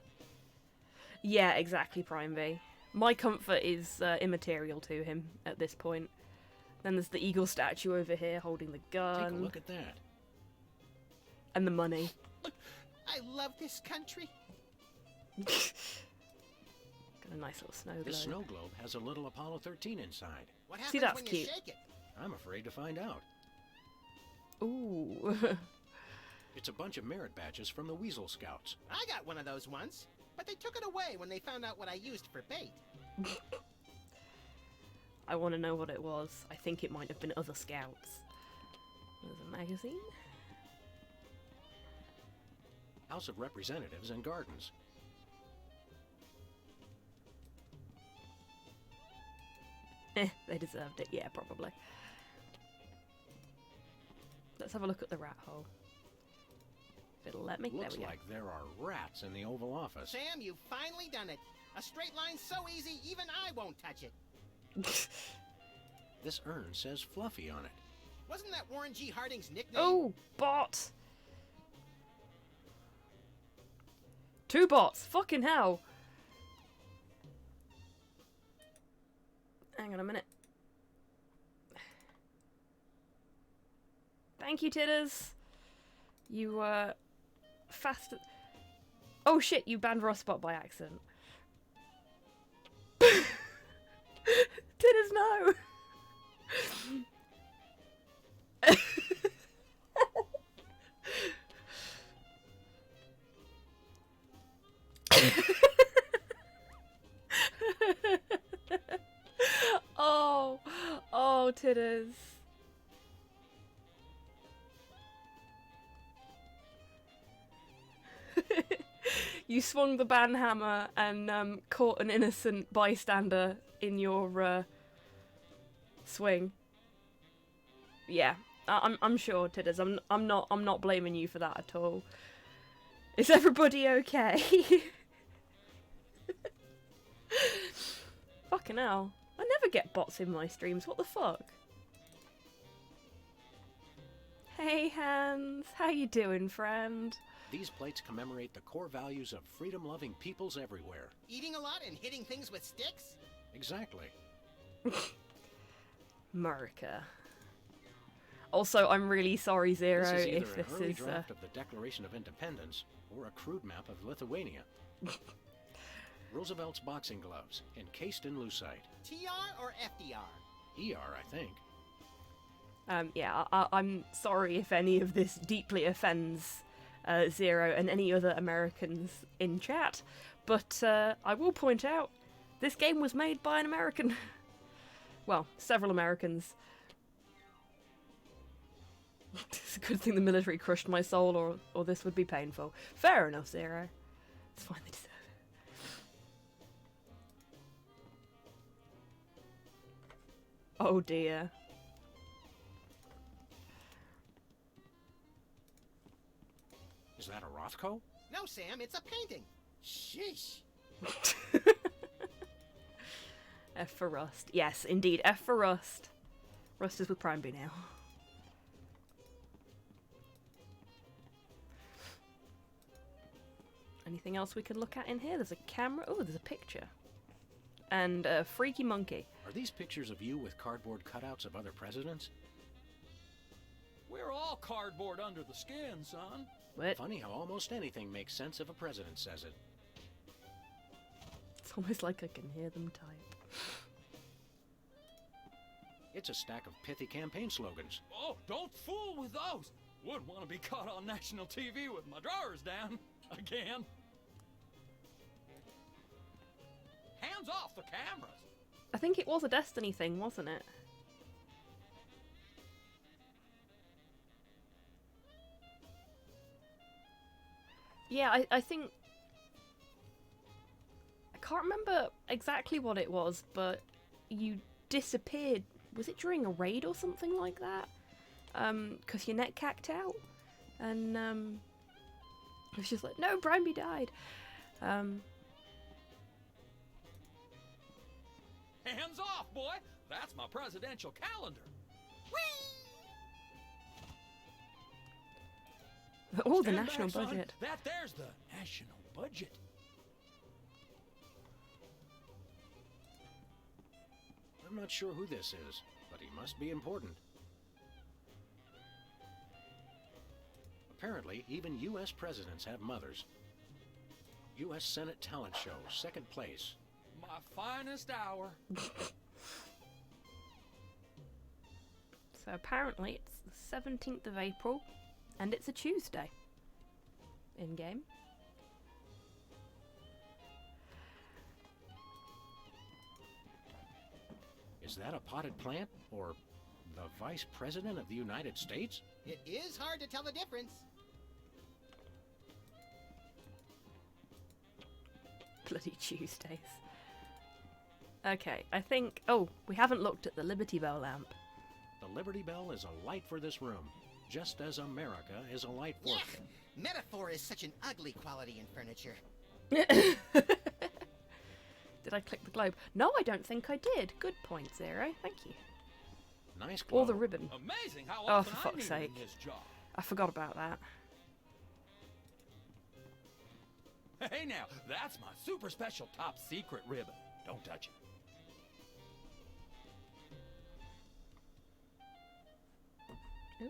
Yeah, exactly, Prime V. My comfort is immaterial to him at this point. Then there's the eagle statue over here holding the gun. Take a look at that. And the money. I love this country. Got a nice little snow globe. This snow globe has a little Apollo 13 inside. What See, happens that's when cute. you shake it? I'm afraid to find out. Ooh. It's a bunch of merit badges from the Weasel Scouts. I got one of those once, but they took it away when they found out what I used for bait. I want to know what it was. I think it might have been other scouts. There's a magazine. House of Representatives and Gardens. They deserved it. Yeah, probably. Let's have a look at the rat hole. If it'll let me. Looks there we like there are rats in the Oval Office. Sam, you've finally done it. A straight line so easy, even I won't touch it. go. This urn says Fluffy on it. Wasn't that Warren G. Harding's nickname? Oh, bot! 2 bots! Fucking hell! Hang on a minute. Thank you, Titters! You, fast... Oh shit, you banned Rustbot by accident. Titters, no! Oh, Titters. You swung the ban hammer and caught an innocent bystander in your swing. Yeah, I'm sure, Titters. I'm not blaming you for that at all. Is everybody okay? Fucking hell. I never get bots in my streams, what the fuck? Hey Hans, how you doing, friend? These plates commemorate the core values of freedom-loving peoples everywhere. Eating a lot and hitting things with sticks? Exactly. America. Also, I'm really sorry, Zero, This is either if an this early is draft of the Declaration of Independence or a crude map of Lithuania. Roosevelt's boxing gloves, encased in lucite. TR or FDR? ER, I think. Yeah, I'm sorry if any of this deeply offends Zero and any other Americans in chat, but I will point out, this game was made by an American. Well, several Americans. It's a good thing the military crushed my soul, or this would be painful. Fair enough, Zero. It's fine, they deserve it. Oh dear. Is that a Rothko? No, Sam, it's a painting. Sheesh. F for Rust. Yes, indeed, F for Rust. Rust is with Prime B now. Anything else we can look at in here? There's a camera. Oh, there's a picture. And a freaky monkey. Are these pictures of you with cardboard cutouts of other presidents? We're all cardboard under the skin, son. What? Funny how almost anything makes sense if a president says it. It's almost like I can hear them type. It's a stack of pithy campaign slogans. Oh, don't fool with those. Wouldn't want to be caught on national TV with my drawers down. Again. Hands off the cameras! I think it was a Destiny thing, wasn't it? Yeah, I think... I can't remember exactly what it was, but you disappeared. Was it during a raid or something like that? Because your net cacked out. And, it was just like, no, Brimey died. Hands off, boy! That's my presidential calendar. Oh, the Stand national back, son. budget. There's the national budget. I'm not sure who this is, but he must be important. Apparently, even U.S. presidents have mothers. U.S. Senate talent show, second place. My finest hour. So apparently it's the 17th of April, and it's a Tuesday. In-game. Is that a potted plant? Or the Vice President of the United States? It is hard to tell the difference. Bloody Tuesdays. Okay, I think... Oh, we haven't looked at the Liberty Bell lamp. The Liberty Bell is a light for this room, just as America is a light for... Yuck! Metaphor is such an ugly quality in furniture. Did I click the globe? No, I don't think I did. Good point, Zero. Thank you. Nice glow. Or the ribbon. Amazing how Oh, often for I fuck's need it in sake. this job. I forgot about that. Hey now, that's my super special top secret ribbon. Don't touch it. Ooh.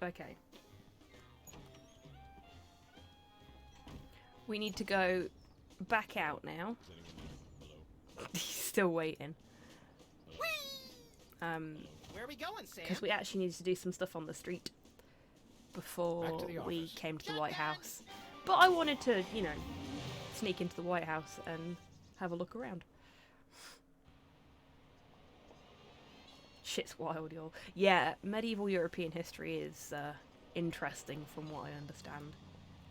Okay. We need to go back out now. He's still waiting. Where are we going, Sam? Because we actually needed to do some stuff on the street before Back to the we office. came to the White House. But I wanted to, you know, sneak into the White House and have a look around. Shit's wild, y'all. Yeah, medieval European history is interesting from what I understand.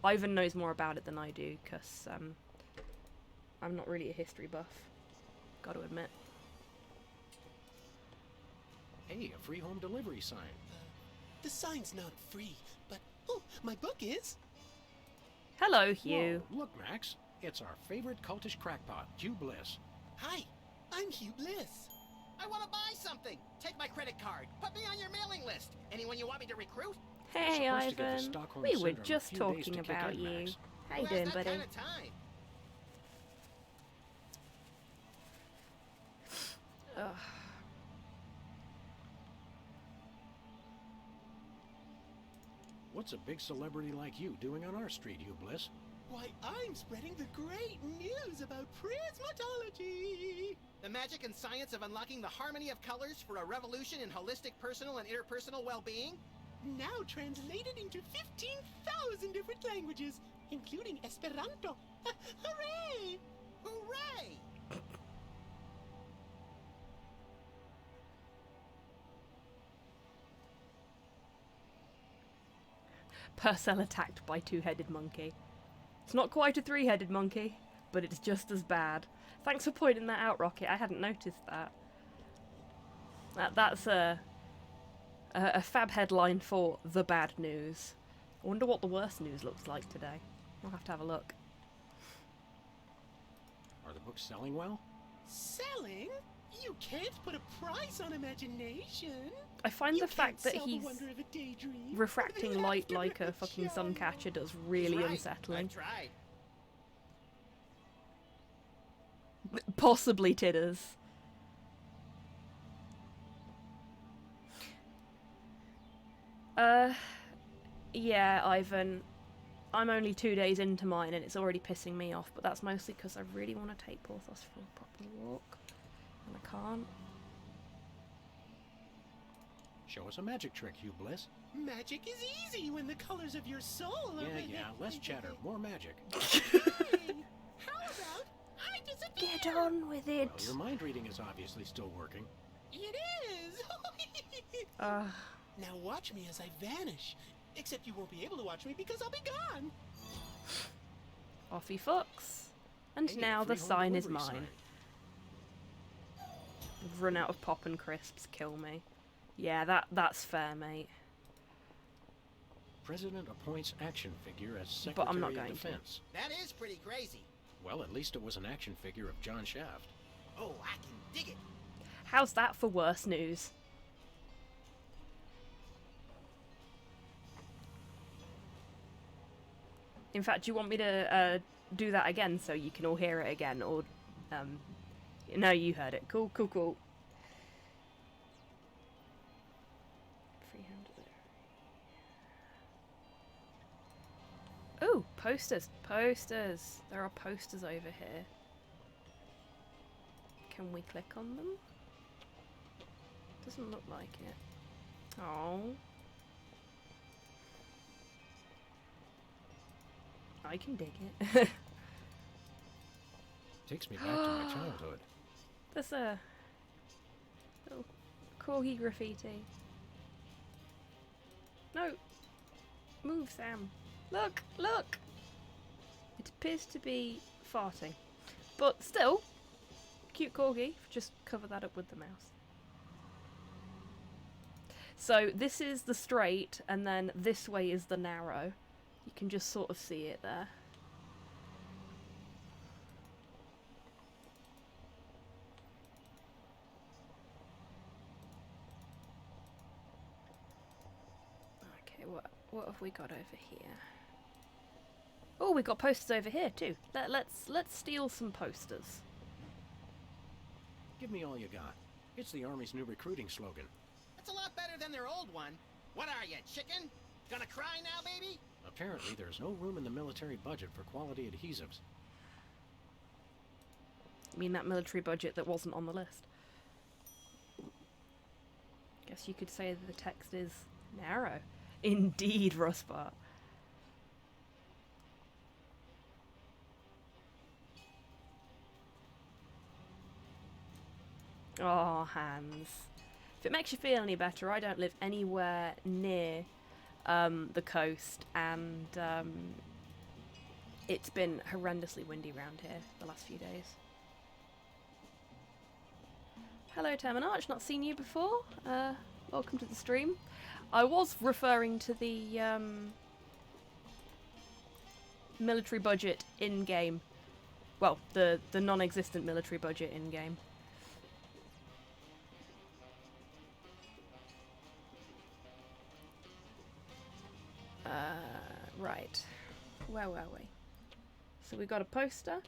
Ivan knows more about it than I do, because I'm not really a history buff. Got to admit. Hey, a free home delivery sign. The sign's not free, but oh, my book is. Hello, Hugh. Whoa, look, Max. It's our favorite cultish crackpot, Hugh Bliss. Hi, I'm Hugh Bliss. I want to buy something. Take my credit card. Put me on your mailing list. Anyone you want me to recruit? Hey, You're supposed to get the Ivan. Stockholm We were Syndrome a just few days talking to kick about in, you. Max. How you Who has doing, that buddy? kind of time? Ugh. What's a big celebrity like you doing on our street, Hugh Bliss? Why, I'm spreading the great news about prismatology. The magic and science of unlocking the harmony of colors for a revolution in holistic personal and interpersonal well-being? Now translated into 15,000 different languages, including Esperanto. Hooray! Hooray! Purcell attacked by two-headed monkey. It's not quite a three-headed monkey, but it's just as bad. Thanks for pointing that out, Rocket. I hadn't noticed that. That's a fab headline for the bad news. I wonder what the worst news looks like today. I'll have to have a look. Are the books selling well? Selling? You can't put a price on imagination. I find You the fact can't that sell the he's wonder of a daydream, refracting or the light laughter like a of fucking joy. sun catcher does really Right. unsettling. I've tried. Possibly Tidders. Yeah, Ivan. I'm only 2 days into mine and it's already pissing me off, but that's mostly because I really want to take Porthos for a proper walk. And I can't. Show us a magic trick, Hugh Bliss. Magic is easy when the colors of your soul are... Yeah, less chatter, more magic. Hey, how about I disappear? Get on with it. Well, your mind reading is obviously still working. It is! Now watch me as I vanish. Except you won't be able to watch me because I'll be gone. Off he fucks. And Hey, now the free home sign is delivery mine. sign. I've run out of pop and crisps, kill me. Yeah, that's fair, mate. President appoints action figure as But Secretary I'm not of going to. Defense. That is pretty crazy. Well, at least it was an action figure of John Shaft. Oh, I can dig it. How's that for worse news? In fact, do you want me to do that again so you can all hear it again? Or, no, you heard it. Cool. Ooh, posters. There are posters over here. Can we click on them? Doesn't look like it. Oh. I can dig it. Takes me back to my childhood. There's a little corgi graffiti. No! Move, Sam. Look! It appears to be farting. But still, cute corgi. Just cover that up with the mouse. So this is the straight, and then this way is the narrow. You can just sort of see it there. Okay, what have we got over here? Oh, we got posters over here too. Let's steal some posters. Give me all you got. It's the Army's new recruiting slogan. That's a lot better than their old one. What are you, chicken? Gonna cry now, baby? Apparently, there's no room in the military budget for quality adhesives. I mean that military budget that wasn't on the list. Guess you could say that the text is narrow. Indeed, Rustbart. Oh, hands. If it makes you feel any better, I don't live anywhere near the coast, and it's been horrendously windy around here the last few days. Hello, Terminarch, not seen you before. Welcome to the stream. I was referring to the military budget in-game. Well, the non-existent military budget in-game. Right. Where were we? So we got a poster.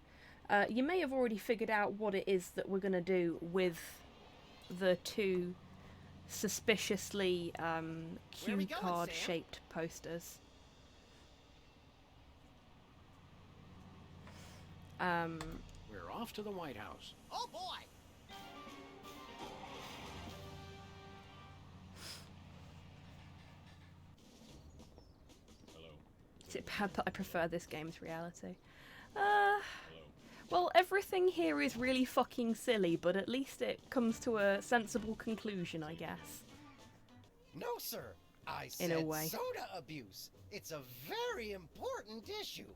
You may have already figured out what it is that we're going to do with the two suspiciously cue card-shaped posters. We're off to the White House. Oh boy! Is it bad that I prefer this game's reality? Well, everything here is really fucking silly, but at least it comes to a sensible conclusion, I guess. No, sir. I In said a way. soda abuse. It's a very important issue.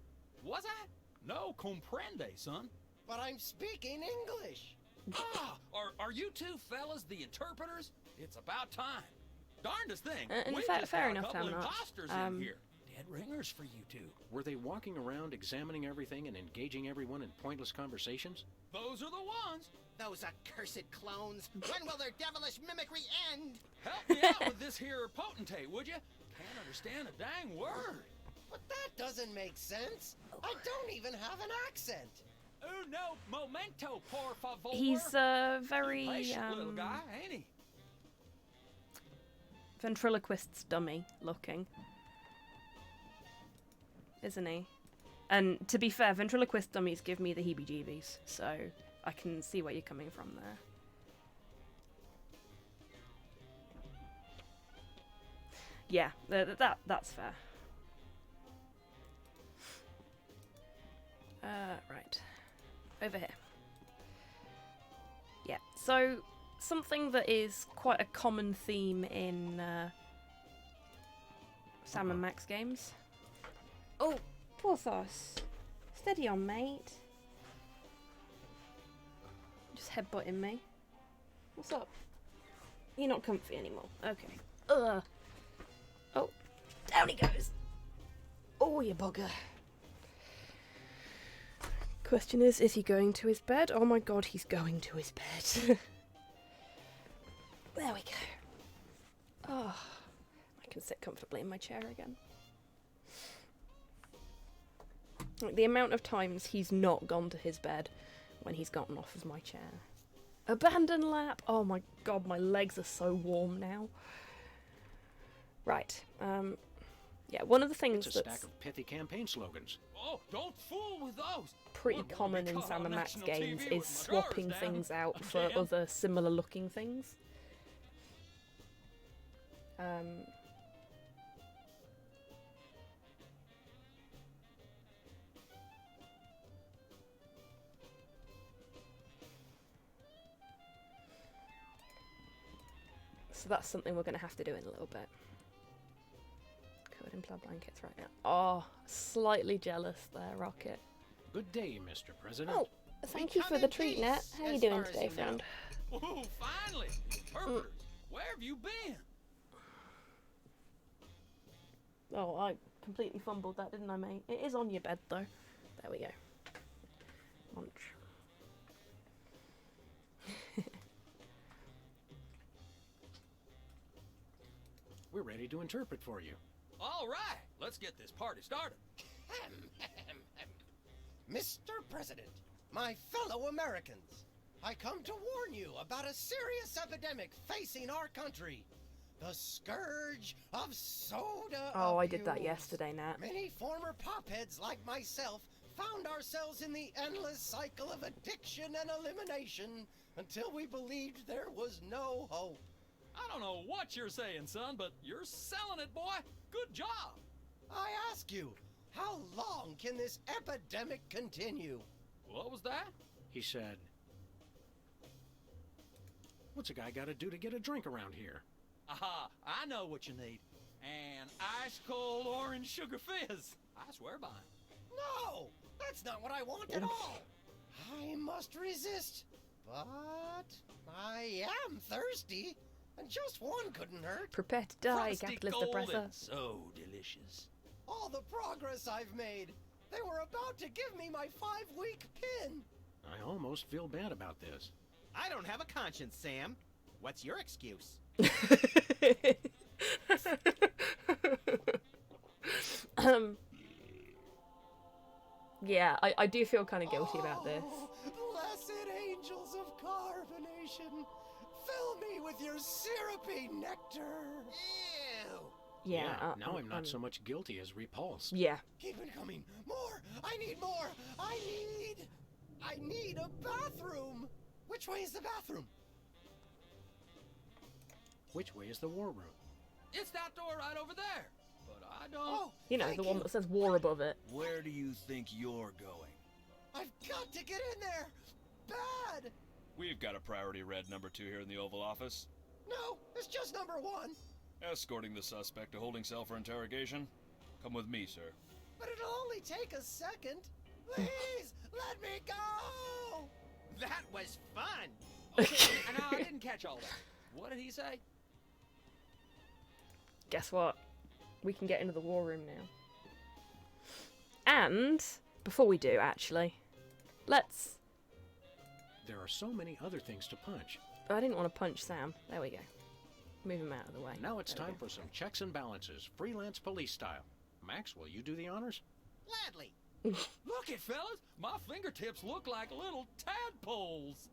Was I? No comprende, son. But I'm speaking English. Are you two fellas the interpreters? It's about time. Darndest thing. In we fact, just fair got a enough, couple Terminarch. imposters in here. Dead ringers for you two. Were they walking around examining everything and engaging everyone in pointless conversations? Those are the ones. Those accursed clones. When will their devilish mimicry end? Help me out with this here potentate, would you? Can't understand a dang word. But that doesn't make sense. I don't even have an accent. Uno momento, por favor. He's very Patient little guy, ain't he? ventriloquist's dummy looking, isn't he? And to be fair, ventriloquist dummies give me the heebie-jeebies, so I can see where you're coming from there. Yeah, that's fair. Right. Over here. Yeah, so something that is quite a common theme in Sam and Max games. Oh, Porthos. Steady on, mate. Just headbutting me. What's up? You're not comfy anymore. Okay. Ugh. Oh, down he goes. Oh, you bugger. Question is he going to his bed? Oh my god, he's going to his bed. There we go. Oh, I can sit comfortably in my chair again. Like, the amount of times he's not gone to his bed when he's gotten off of my chair. Abandon lap! Oh my god, my legs are so warm now. Right, yeah, one of the things It's a that's stack of pithy campaign slogans. Oh, don't fool with those. pretty Wouldn't common be in caught Sam on and Max national games TV is with my swapping drawers down things out for again. other similar looking things. So that's something we're going to have to do in a little bit. Covered in blood blankets right now. Oh, slightly jealous there, Rocket. Good day, Mr. President. Oh, thank you for the treat, Nat. How you doing today, friend? Oh, finally! Interpreters, where have you been? Oh, I completely fumbled that, didn't I, mate? It is on your bed, though. There we go. Munch. We're ready to interpret for you. All right, let's get this party started. Mr. President, my fellow Americans, I come to warn you about a serious epidemic facing our country. The scourge of soda Oh, I did that abuse. yesterday, Nat. Many former popheads like myself found ourselves in the endless cycle of addiction and elimination until we believed there was no hope. I don't know what you're saying, son, but you're selling it, boy. Good job. I ask you, how long can this epidemic continue? What was that? He said, "What's a guy got to do to get a drink around here?" Aha, I know what you need. An ice cold orange sugar fizz. I swear by it. No, that's not what I want at all. I must resist, but I am thirsty, and just one couldn't hurt. Prepare to die, Frosty capitalist cold oppressor. and so delicious. All the progress I've made. They were about to give me my 5-week pin. I almost feel bad about this. I don't have a conscience, Sam. What's your excuse? Yeah, I do feel kind of guilty about this. Blessed angels of carbonation, fill me with your syrupy nectar. Ew. Yeah, now I'm not so much guilty as repulsed. Yeah. Keep it coming. More. I need more. I need a bathroom. Which way is the bathroom? Which way is the war room? It's that door right over there. But I don't... Oh, You know, the one that says war above it. Where do you think you're going? I've got to get in there. Bad. We've got a priority red number 2 here in the Oval Office. No, it's just number 1. Escorting the suspect to holding cell for interrogation. Come with me, sir. But it'll only take a second. Please, let me go. That was fun. Okay, no, I didn't catch all that. What did he say? Guess what? We can get into the war room now. And, before we do, actually, let's... There are so many other things to punch. I didn't want to punch Sam. There we go. Move him out of the way. Now it's There we time go. for some checks and balances, freelance police style. Max, will you do the honors? Gladly. Look it, fellas. My fingertips look like little tadpoles.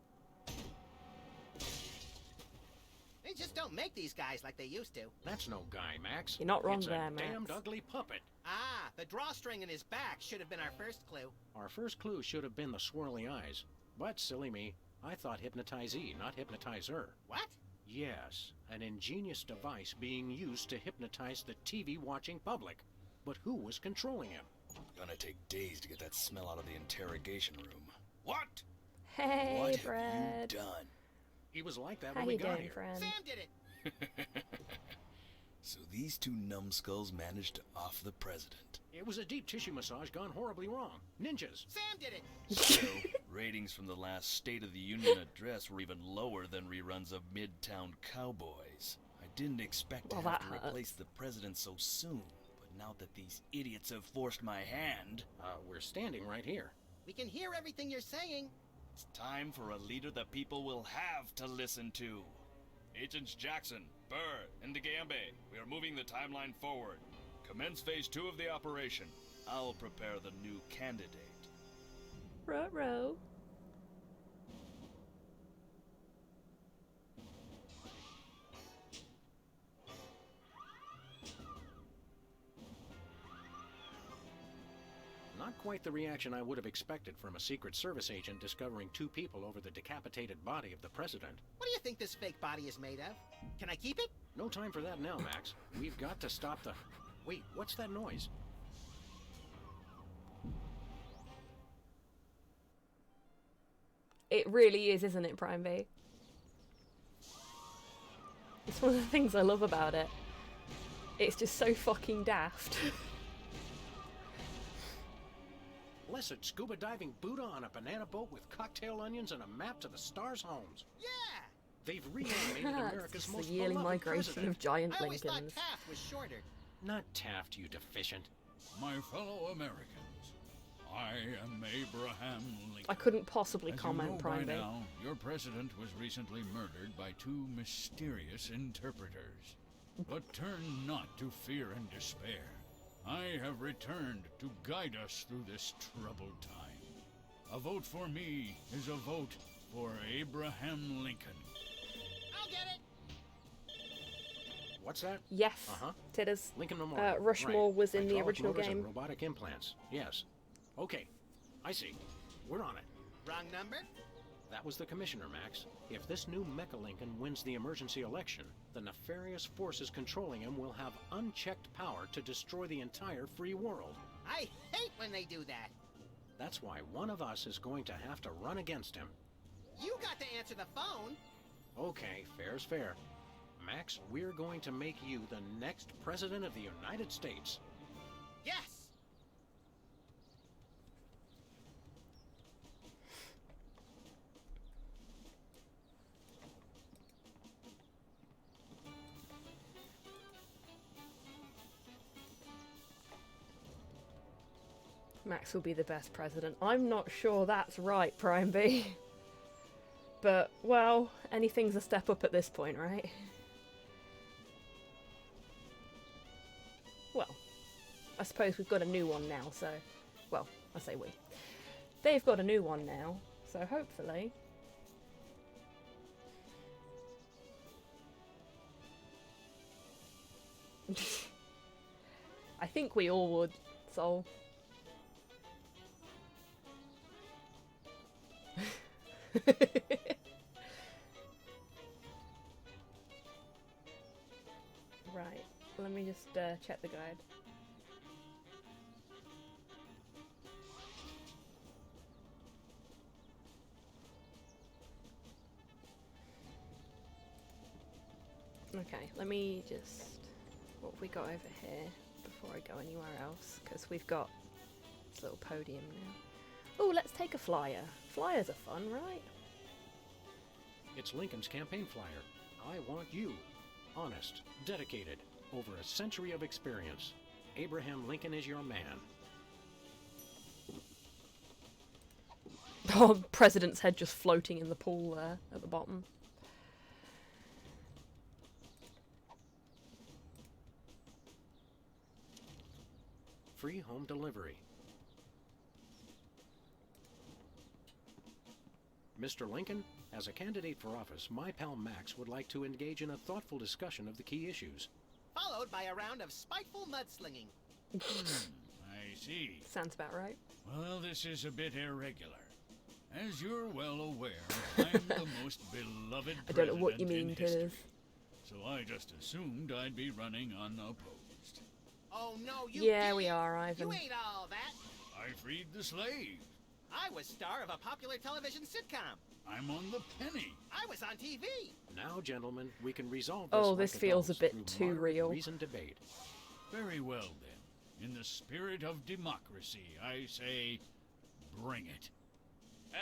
They just don't make these guys like they used to. That's no guy, Max. You're not wrong it's there, a damned Max. ugly puppet. Ah, the drawstring in his back should have been our first clue. Our first clue should have been the swirly eyes. But, silly me, I thought hypnotizee, not hypnotizer. What? Yes, an ingenious device being used to hypnotize the TV-watching public. But who was controlling him? Gonna take days to get that smell out of the interrogation room. What? Hey, What Fred. have you done? He was like that How when we you got doing, here. friend? Sam did it. So these two numbskulls managed to off the president. It was a deep tissue massage gone horribly wrong. Ninjas. Sam did it. So, ratings from the last State of the Union address were even lower than reruns of Midtown Cowboys. I didn't expect to Well, have that to hurts. replace the president so soon, but now that these idiots have forced my hand, We're standing right here. We can hear everything you're saying. it's time for a leader the people will have to listen to. Agents Jackson, Burr, and DeGambe, we are moving the timeline forward. Commence phase 2 of the operation. I'll prepare the new candidate. Ruh-roh. Not quite the reaction I would have expected from a Secret Service agent discovering two people over the decapitated body of the president. What do you think this fake body is made of? Can I keep it? No time for that now, Max. We've got to stop the... Wait, what's that noise? It really is, isn't it, Prime B? It's one of the things I love about it. It's just so fucking daft. Blessed scuba diving Buddha on a banana boat with cocktail onions and a map to the stars' homes. Yeah. They've reanimated America's It's most the yearly beloved migration president. of giant I always thought Lincolns. Taft was shorter. Not Taft, you deficient. My fellow Americans, I am Abraham Lincoln. I couldn't possibly As comment, you know Prime by B. now, your president was recently murdered by two mysterious interpreters. But turn not to fear and despair. I have returned to guide us through this troubled time. A vote for me is a vote for Abraham Lincoln. I'll get it. What's that? Yes, Uh-huh. Titters. Lincoln Memorial. Rushmore Right. was in the Hydraulic original motors and game. robotic implants. Yes. Okay. I see. We're on it. Wrong number? That was the commissioner, Max. If this new Mecha Lincoln wins the emergency election, the nefarious forces controlling him will have unchecked power to destroy the entire free world. I hate when they do that. That's why one of us is going to have to run against him. You got to answer the phone. Okay, fair's fair. Max, we're going to make you the next president of the United States. Yes. Max will be the best president. I'm not sure that's right, Prime B. But, well, anything's a step up at this point, right? Well, I suppose we've got a new one now, so... Well, I say we. They've got a new one now, so hopefully... I think we all would, so... Right, let me just check the guide. Okay, let me just... What have we got over here before I go anywhere else? Because we've got this little podium now. Oh, let's take a flyer. Flyers are fun, right? It's Lincoln's campaign flyer. I want you. Honest, dedicated, over a century of experience. Abraham Lincoln is your man. Oh, President's head just floating in the pool there at the bottom. Free home delivery. Mr. Lincoln, as a candidate for office, my pal Max would like to engage in a thoughtful discussion of the key issues. Followed by a round of spiteful mudslinging. I see. Sounds about right. Well, this is a bit irregular. As you're well aware, I'm the most beloved I don't know what you president mean, in Titters. history. So I just assumed I'd be running unopposed. Oh no, you Yeah, didn't. we are, Ivan. You ain't all that. I freed the slaves. I was star of a popular television sitcom. I'm on the penny. I was on TV. Now, gentlemen, we can resolve this. Oh, like this feels a adults bit through too moderate real. Reasoned debate. Very well then. In the spirit of democracy, I say, bring it.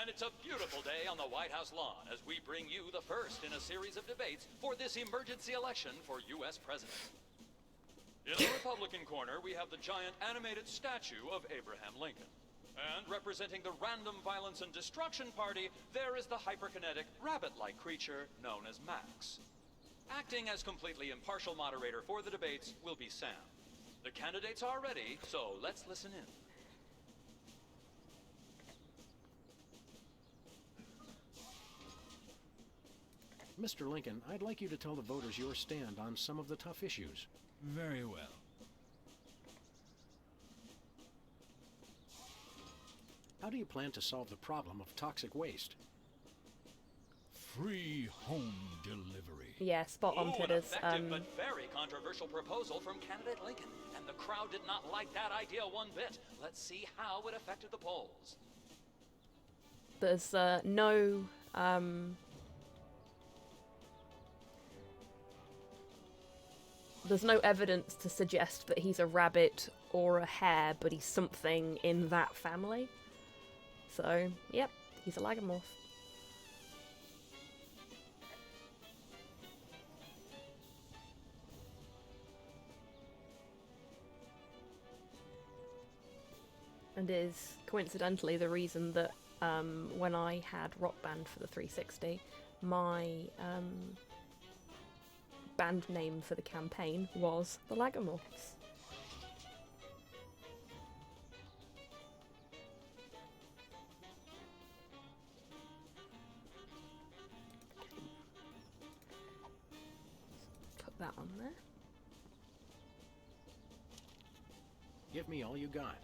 And it's a beautiful day on the White House lawn as we bring you the first in a series of debates for this emergency election for U.S. President. In the Republican corner, we have the giant animated statue of Abraham Lincoln. And representing the Random Violence and Destruction Party, there is the hyperkinetic, rabbit-like creature known as Max. Acting as completely impartial moderator for the debates will be Sam. The candidates are ready, so let's listen in. Mr. Lincoln, I'd like you to tell the voters your stand on some of the tough issues. Very well. How do you plan to solve the problem of toxic waste? Free home delivery. Yeah, spot on, Ooh, an Titters. effective but very controversial proposal from candidate Lincoln, and the crowd did not like that idea one bit. Let's see how it affected the polls. There's no evidence to suggest that he's a rabbit or a hare, but he's something in that family. So, yep, he's a lagomorph. And is coincidentally the reason that when I had Rock Band for the 360, my band name for the campaign was the Lagomorphs. Put that on there. Give me all you got.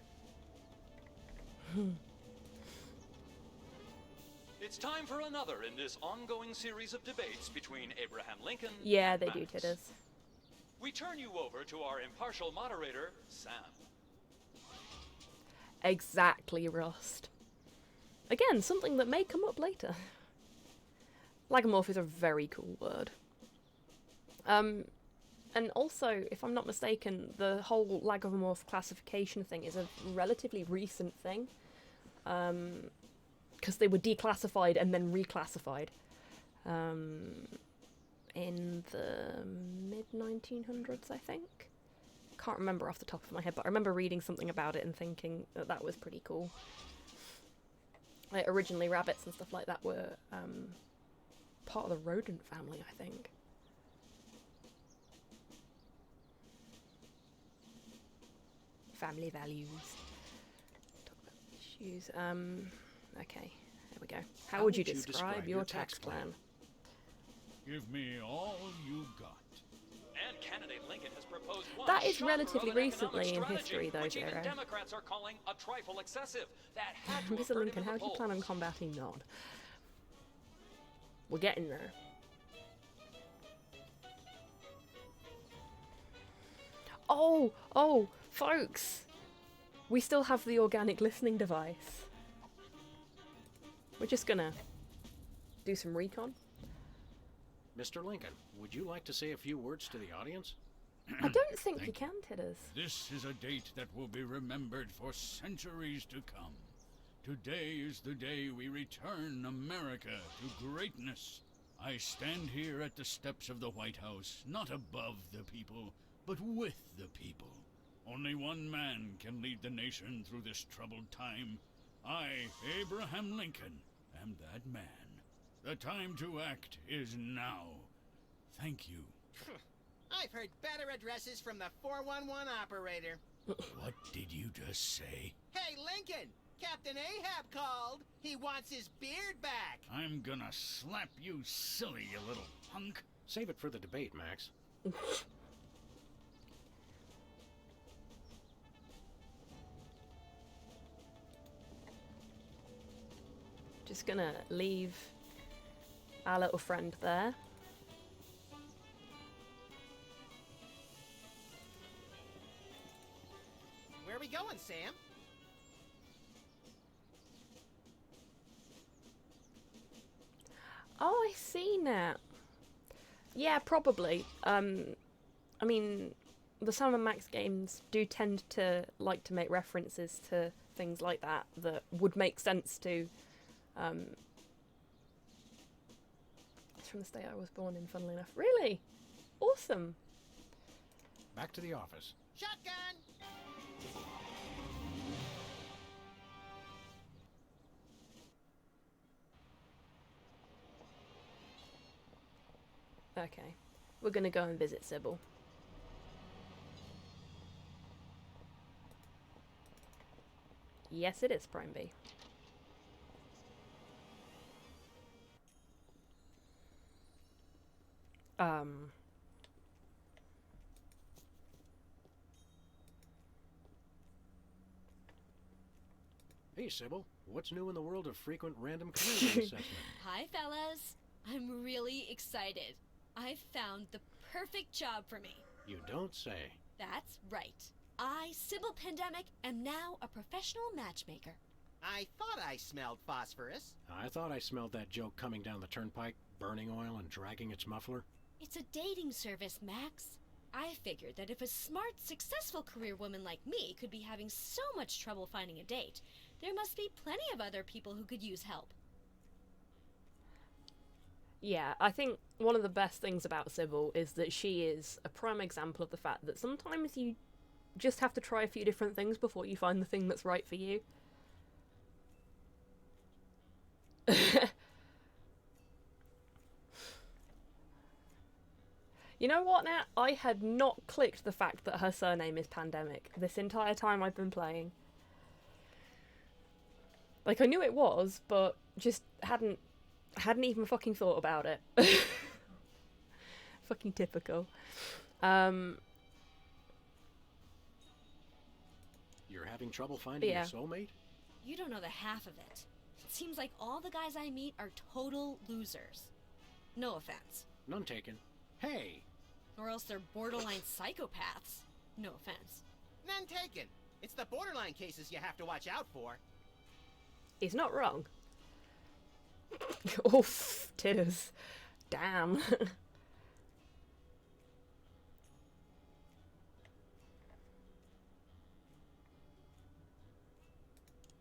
It's time for another in this ongoing series of debates between Abraham Lincoln Yeah, and they Max. do, Titters. We turn you over to our impartial moderator, Sam. Exactly, Rust. Again, something that may come up later. Lagomorph is a very cool word. And also, if I'm not mistaken, the whole Lagomorph classification thing is a relatively recent thing. Because they were declassified and then reclassified. In the mid-1900s, I think. Can't remember off the top of my head, but I remember reading something about it and thinking that that was pretty cool. Like, originally rabbits and stuff like that were part of the rodent family, I think. Family values. Talk about issues. Okay, there we go. How would you describe your tax plan? Give me all you got. And candidate Lincoln has proposed one That is shocker relatively of an recently in economic history, strategy, though, which even Zero. Democrats are calling a trifle excessive. That had to have Mr. hurt him Lincoln, in how the do you plan on polls. combating Nod? We're getting there. Oh, folks! We still have the organic listening device. We're just gonna do some recon. Mr. Lincoln, would you like to say a few words to the audience? I don't think you can, Titters. This is a date that will be remembered for centuries to come. Today is the day we return America to greatness. I stand here at the steps of the White House, not above the people, but with the people. Only one man can lead the nation through this troubled time. I, Abraham Lincoln, am that man. The time to act is now. Thank you. I've heard better addresses from the 411 operator. What did you just say? Hey, Lincoln! Captain Ahab called. He wants his beard back. I'm gonna slap you silly, you little punk. Save it for the debate, Max. Just gonna leave our little friend there. Where are we going, Sam? Oh, I see now. Yeah, probably. I mean, the Sam and Max games do tend to like to make references to things like that that would make sense to. It's from the state I was born in, funnily enough. Really? Awesome. Back to the office. Shotgun! Okay. We're gonna go and visit Sybil. Yes, it is Prime B. Hey, Sybil. What's new in the world of frequent random career assessment? Hi, fellas. I'm really excited. I've found the perfect job for me. You don't say. That's right. I, Sybil Pandemic, am now a professional matchmaker. I thought I smelled phosphorus. I thought I smelled that joke coming down the turnpike, burning oil and dragging its muffler. It's a dating service, Max. I figured that if a smart, successful career woman like me could be having so much trouble finding a date, there must be plenty of other people who could use help. Yeah, I think one of the best things about Sybil is that she is a prime example of the fact that sometimes you just have to try a few different things before you find the thing that's right for you. You know what now? I had not clicked the fact that her surname is Pandemic this entire time I've been playing. Like, I knew it was, but just hadn't even fucking thought about it. Fucking typical. You're having trouble finding Yeah. a soulmate? You don't know the half of it. It seems like all the guys I meet are total losers. No offense. None taken. Hey! Or else they're borderline psychopaths. No offense. None taken. It's the borderline cases you have to watch out for. He's not wrong. Oof, titters. Damn.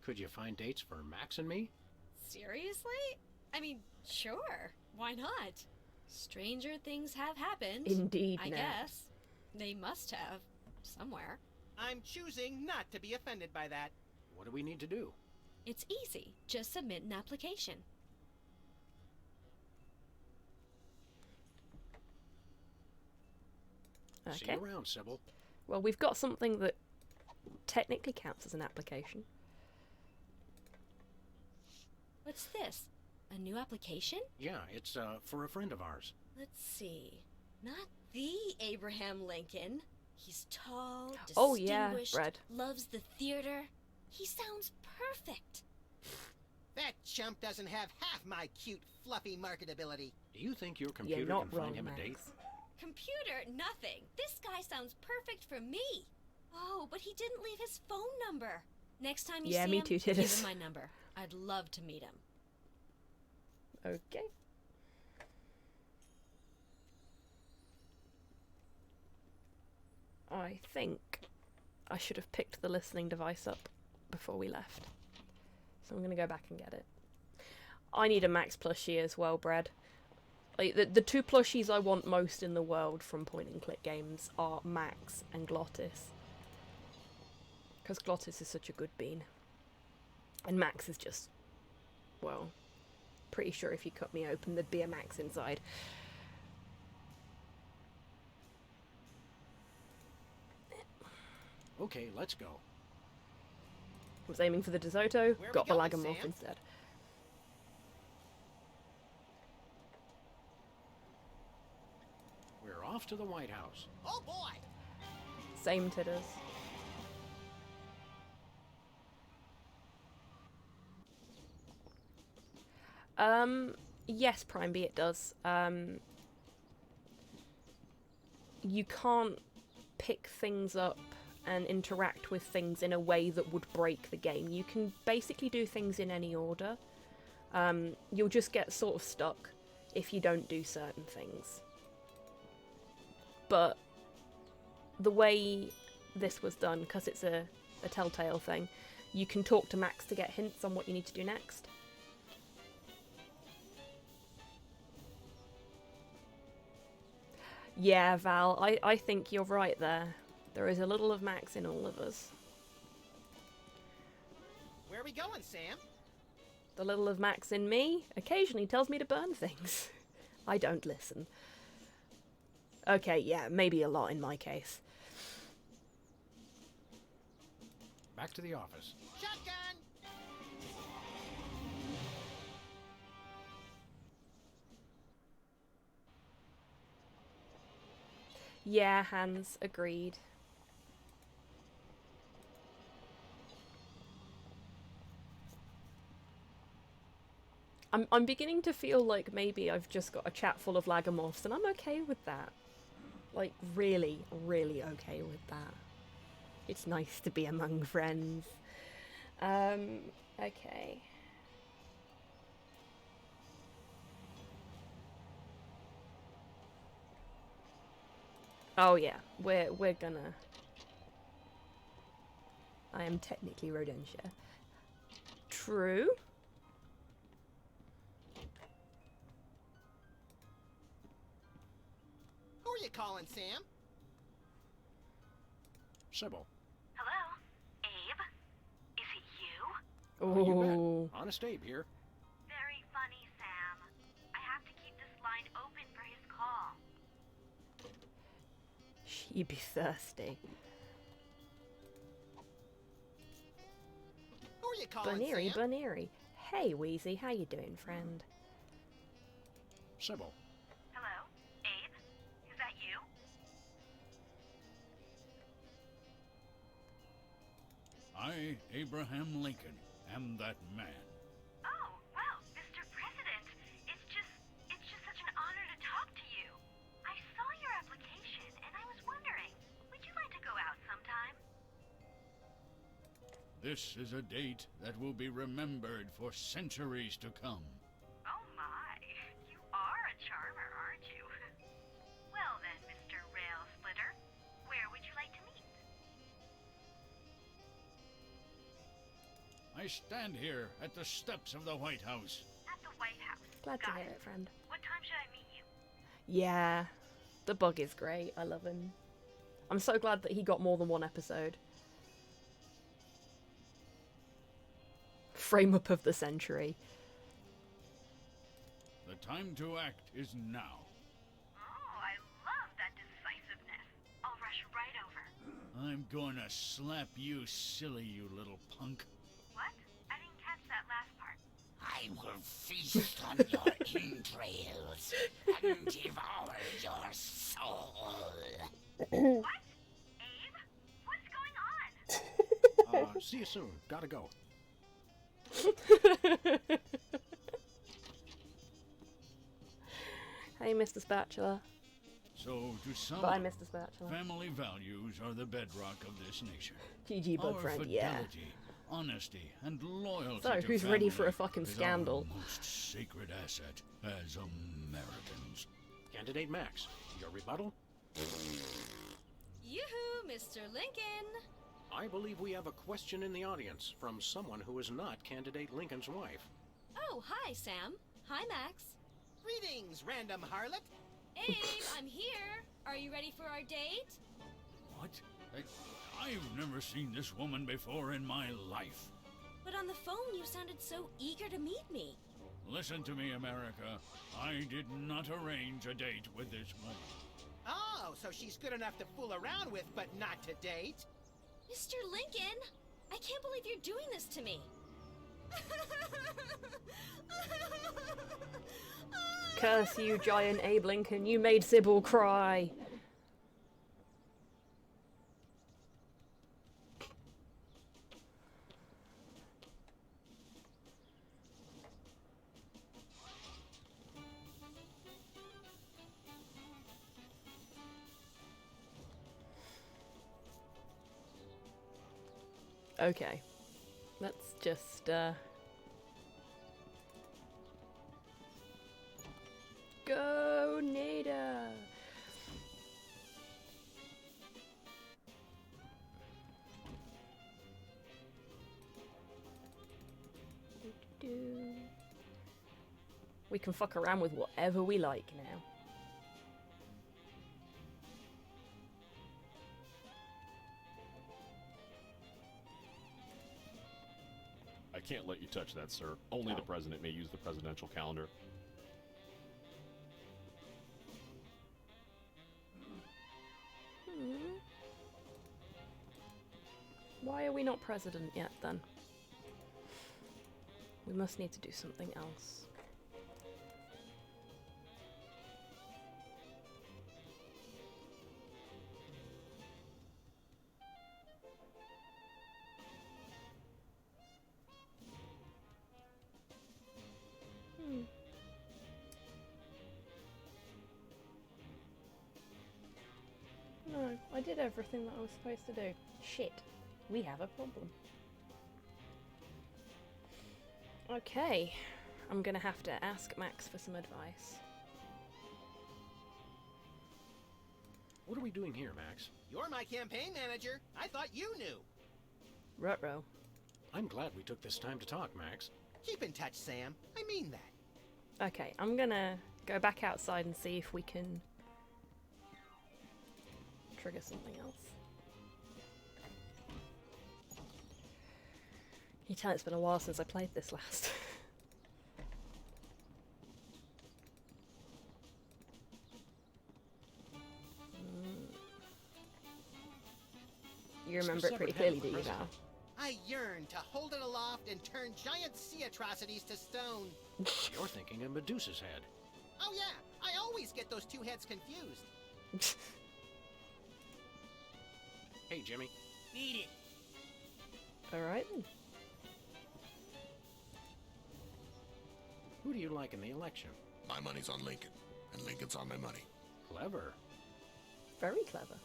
Could you find dates for Max and me? Seriously? I mean, sure. Why not? Stranger things have happened. Indeed, I Nat. guess. They must have. Somewhere. I'm choosing not to be offended by that. What do we need to do? It's easy. Just submit an application. See Okay. you around, Sybil. Well, we've got something that technically counts as an application. What's this? A new application? Yeah, it's for a friend of ours. Let's see. Not the Abraham Lincoln. He's tall, distinguished, Oh, yeah, Brad. loves the theater. He sounds perfect. That chump doesn't have half my cute, fluffy marketability. Do you think your computer not can find wrong, him a Max. date? Computer, nothing. This guy sounds perfect for me. Oh, but he didn't leave his phone number. Next time you Yeah, see me him, too, give Titus. him my number. I'd love to meet him. Okay. I think I should have picked the listening device up before we left. So I'm going to go back and get it. I need a Max plushie as well, Brad. Like, the two plushies I want most in the world from point-and-click games are Max and Glottis. Because Glottis is such a good bean. And Max is just, well, pretty sure if you cut me open there'd be a Max inside. Okay, let's go. I was aiming for the DeSoto, Where got we the going, Lagomorph Sam? instead. We're off to the White House. Oh boy! Same titters. Yes, Prime B, it does. You can't pick things up and interact with things in a way that would break the game. You can basically do things in any order. You'll just get sort of stuck if you don't do certain things. But the way this was done, because it's a Telltale thing, you can talk to Max to get hints on what you need to do next. Yeah, Val, I think you're right there. There is a little of Max in all of us. Where are we going, Sam? The little of Max in me occasionally tells me to burn things. I don't listen. Okay, yeah, maybe a lot in my case. Back to the office. Shotgun! Yeah, Hans, agreed. I'm beginning to feel like maybe I've just got a chat full of lagomorphs, and I'm okay with that. Like, really, really okay with that. It's nice to be among friends. Okay. Oh yeah, we're gonna... I am technically Rodentia. True. Who are you calling, Sam? Sybil. Hello? Abe? Is it you? Oh, you Ooh. bet. Honest Abe here. Very funny, Sam. I have to keep this line open for his call. She be thirsty. Who are you calling, Bunnery, Sam? Bunnery. Hey, Wheezy, how you doing, friend? Sybil. Hello? Abe? Is that you? I, Abraham Lincoln, am that man. Oh, well, Mr. President, it's just such an honor to talk to you. I saw your application, and I was wondering, would you like to go out sometime? This is a date that will be remembered for centuries to come. Oh my, you are a charmer, aren't you? Well then, Mr. Rail Splitter, where would you like to meet? I stand here at the steps of the White House. At the White House. Glad to Got hear it, friend. What time should I meet you? Yeah, the bug is great. I love him. I'm so glad that he got more than one episode. Frame up of the century. The time to act is now. Oh, I love that decisiveness. I'll rush right over. I'm gonna slap you silly, you little punk. What? I didn't catch that last part. I will feast on your entrails and devour your soul. What? Abe? What's going on? See you soon. Gotta go. Hey, Mr. Spatula. So, to sum Bye, up, Mr. Spatula. family values are the bedrock of this nation. GG, bug Our friend, fidelity, yeah. honesty, and loyalty So, to who's ready for a family fucking is scandal? Our most sacred asset as Americans. Candidate Max, your rebuttal? Yoo-hoo, Mr. Lincoln! I believe we have a question in the audience from someone who is not Candidate Lincoln's wife. Oh, hi, Sam. Hi, Max. Greetings, random harlot. Abe, I'm here. Are you ready for our date? What? I've never seen this woman before in my life. But on the phone, you sounded so eager to meet me. Listen to me, America. I did not arrange a date with this woman. Oh, so she's good enough to fool around with, but not to date? Mr. Lincoln, I can't believe you're doing this to me. Curse you, giant Abe Lincoln. You made Sybil cry. Okay. Let's just, go, Nada! We can fuck around with whatever we like now. I can't let you touch that, sir. Only the president may use the presidential calendar. Why are we not president yet, then? We must need to do something else. No, I did everything that I was supposed to do. Shit. We have a problem. Okay. I'm gonna have to ask Max for some advice. What are we doing here, Max? You're my campaign manager. I thought you knew. Ruh-roh. I'm glad we took this time to talk, Max. Keep in touch, Sam. I mean that. Okay, I'm gonna go back outside and see if we can trigger something else. You tell it's been a while since I played this last. You remember it pretty clearly, do you now? I yearn to hold it aloft and turn giant sea atrocities to stone. You're thinking of Medusa's head. Oh yeah, I always get those two heads confused. Hey, Jimmy. Beat it. Alright. Who do you like in the election? My money's on Lincoln, and Lincoln's on my money. Clever. Very clever.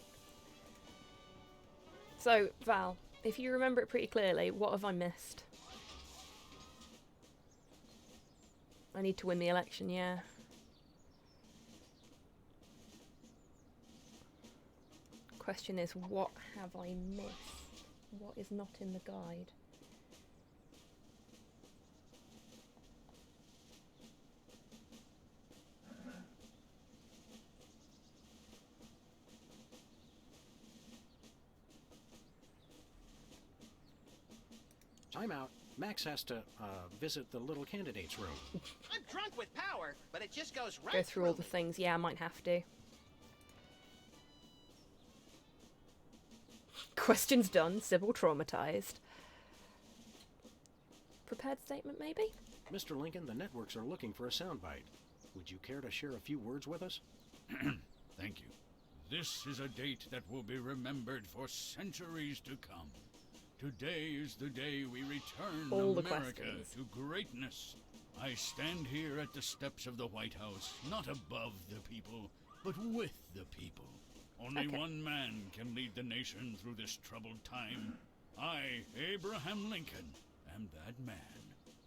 So, Val, if you remember it pretty clearly, what have I missed? I need to win the election, yeah. Question is, what have I missed? What is not in the guide? Time out. Max has to visit the little candidate's room. I'm drunk with power, but it just goes right Go through all the things. Yeah, I might have to. Questions done. Sybil traumatized. Prepared statement, maybe? Mr. Lincoln, the networks are looking for a soundbite. Would you care to share a few words with us? Thank you. This is a date that will be remembered for centuries to come. Today is the day we return All the America questions. to greatness. I stand here at the steps of the White House, not above the people, but with the people. Only Okay. one man can lead the nation through this troubled time. I, Abraham Lincoln, am that man.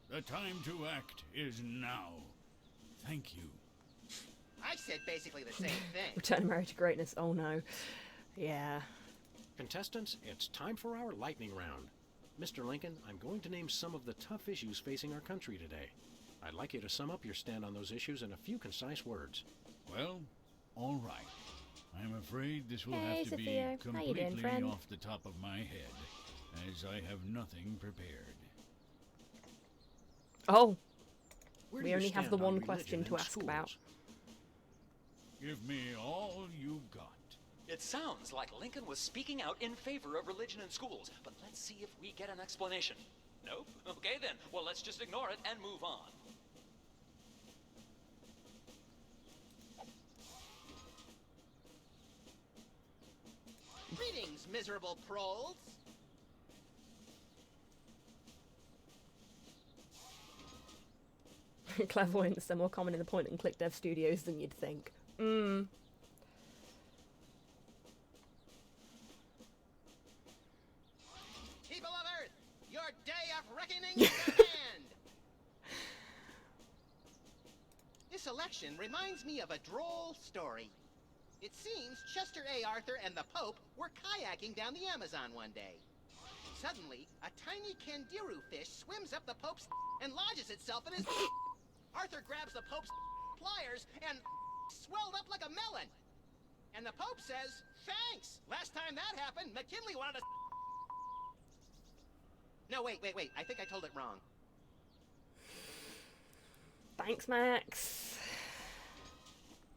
The time to act is now. Thank you. I said basically the same thing. Return America to greatness. Oh no. Yeah. Contestants, it's time for our lightning round. Mr. Lincoln, I'm going to name some of the tough issues facing our country today. I'd like you to sum up your stand on those issues in a few concise words. Well, all right. I'm afraid this will Hey, have to Sophia. be How you doing, completely friend? off the top of my head, as I have nothing prepared. Oh. Where do We you only have stand the on one religion question in to ask about. schools? Give me all you got. It sounds like Lincoln was speaking out in favor of religion in schools, but let's see if we get an explanation. Nope? Okay then. Well, let's just ignore it and move on. Greetings, miserable proles. Clairvoyance are more common in the point and click dev studios than you'd think. People of location reminds me of a droll story. It seems Chester A. Arthur and the Pope were kayaking down the Amazon one day. Suddenly, a tiny kangaroo fish swims up the Pope's and lodges itself in his Arthur grabs the Pope's pliers and swelled up like a melon. And the Pope says, "Thanks! Last time that happened, McKinley wanted to..." No, wait. I think I told it wrong. Thanks, Max.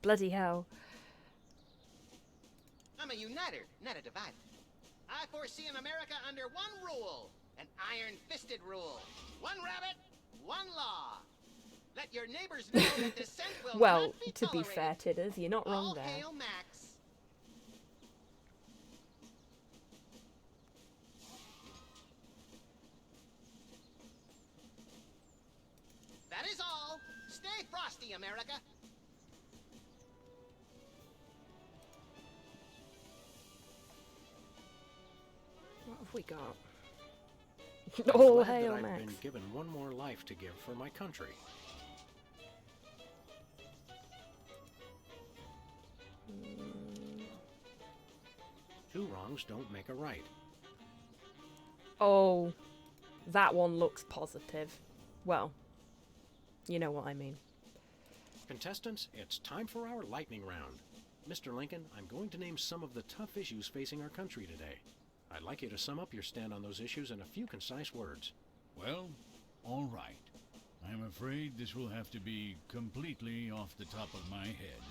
Bloody hell. I'm a uniter, not a divider. I foresee an America under one rule. An iron-fisted rule. One rabbit, one law. Let your neighbors know that dissent will Well, not be to be tolerated. fair, Tidders, you're not wrong All there. hail Max. That is all. Stay frosty, America. What have we got? I'm All glad hail that I've Max. been given one more life to give for my country. Two wrongs don't make a right. Oh, that one looks positive. Well, you know what I mean. Contestants, it's time for our lightning round. Mr. Lincoln, I'm going to name some of the tough issues facing our country today. I'd like you to sum up your stand on those issues in a few concise words. Well, all right. I'm afraid this will have to be completely off the top of my head,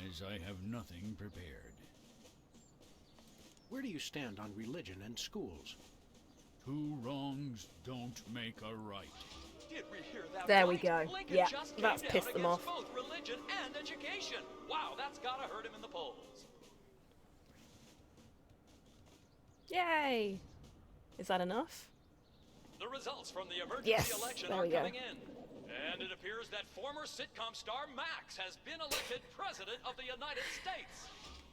as I have nothing prepared. Where do you stand on religion and schools? Two wrongs don't make a right. Did we hear that There right? we go. Lincoln Yeah, just came that's down pissed them against off. both religion and education. Wow, that's gotta hurt him in the polls. Yay! Is that enough? The results from the emergency Yes, election there are we go. coming in. And it appears that former sitcom star Max has been elected President of the United States.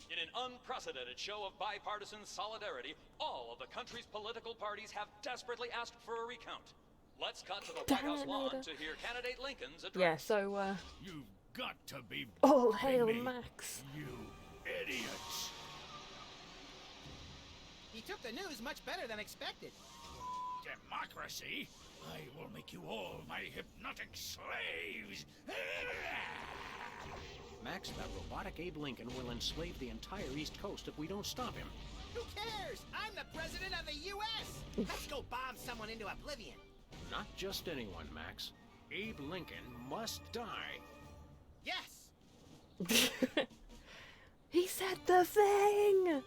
In an unprecedented show of bipartisan solidarity, all of the country's political parties have desperately asked for a recount. Let's cut to the White House lawn to hear candidate Lincoln's address. Yeah, so, You've got to be all hail kidding me, Max. you idiots. He took the news much better than expected. Democracy? I will make you all my hypnotic slaves. Max, that robotic Abe Lincoln will enslave the entire East Coast if we don't stop him. Who cares? I'm the president of the U.S. Let's go bomb someone into oblivion. Not just anyone, Max. Abe Lincoln must die. Yes. He said the thing!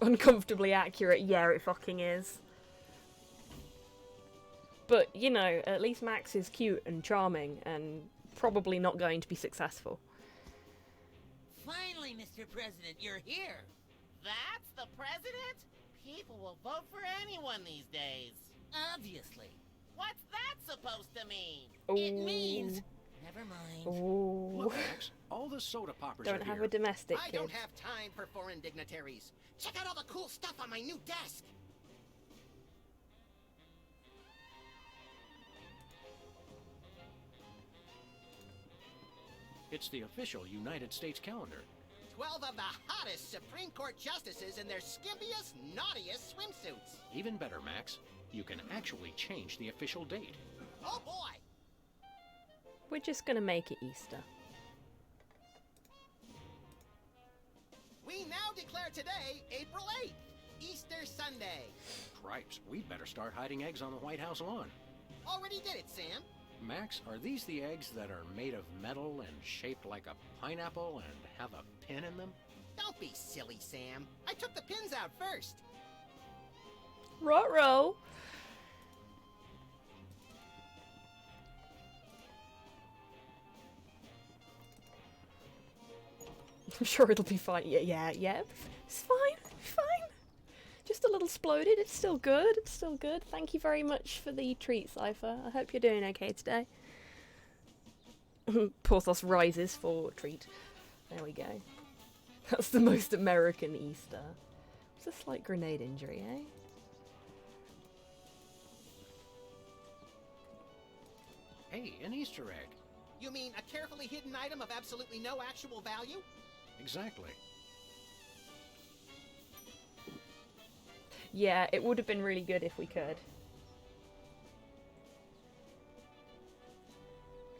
Uncomfortably accurate, yeah, it fucking is. But, you know, at least Max is cute and charming and probably not going to be successful. Finally, Mr. President, you're here. That's the president? People will vote for anyone these days. Obviously. What's that supposed to mean? It means... Never mind. Ooh. Look, Max, all the soda poppers Don't are have here. a domestic I kid. don't have time for foreign dignitaries. Check out all the cool stuff on my new desk. It's the official United States calendar. 12 of the hottest Supreme Court justices in their skimpiest, naughtiest swimsuits. Even better, Max, you can actually change the official date. Oh boy! We're just gonna make it Easter. We now declare today April 8th, Easter Sunday. Cripes, we'd better start hiding eggs on the White House lawn. Already did it, Sam. Max, are these the eggs that are made of metal and shaped like a pineapple and have a pin in them? Don't be silly, Sam. I took the pins out first. Ruh-roh! I'm sure it'll be fine. Yeah. It's fine. Just a little exploded. It's still good. Thank you very much for the treat, Cypher. I hope you're doing okay today. Porthos rises for treat. There we go. That's the most American Easter. It's a slight grenade injury, eh? Hey, an Easter egg. You mean a carefully hidden item of absolutely no actual value? Exactly. Yeah, it would have been really good if we could.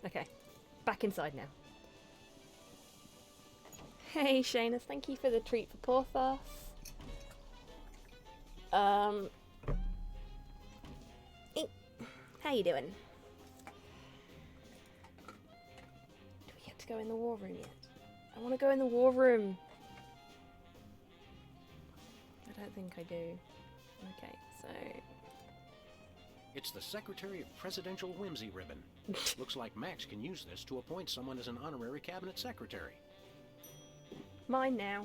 Okay, back inside now. Hey, Shanus, thank you for the treat for Porthos. How you doing? Do we get to go in the war room yet? I want to go in the war room. I don't think I do. Okay, so... It's the Secretary of Presidential Whimsy ribbon. Looks like Max can use this to appoint someone as an honorary cabinet secretary. Mine now.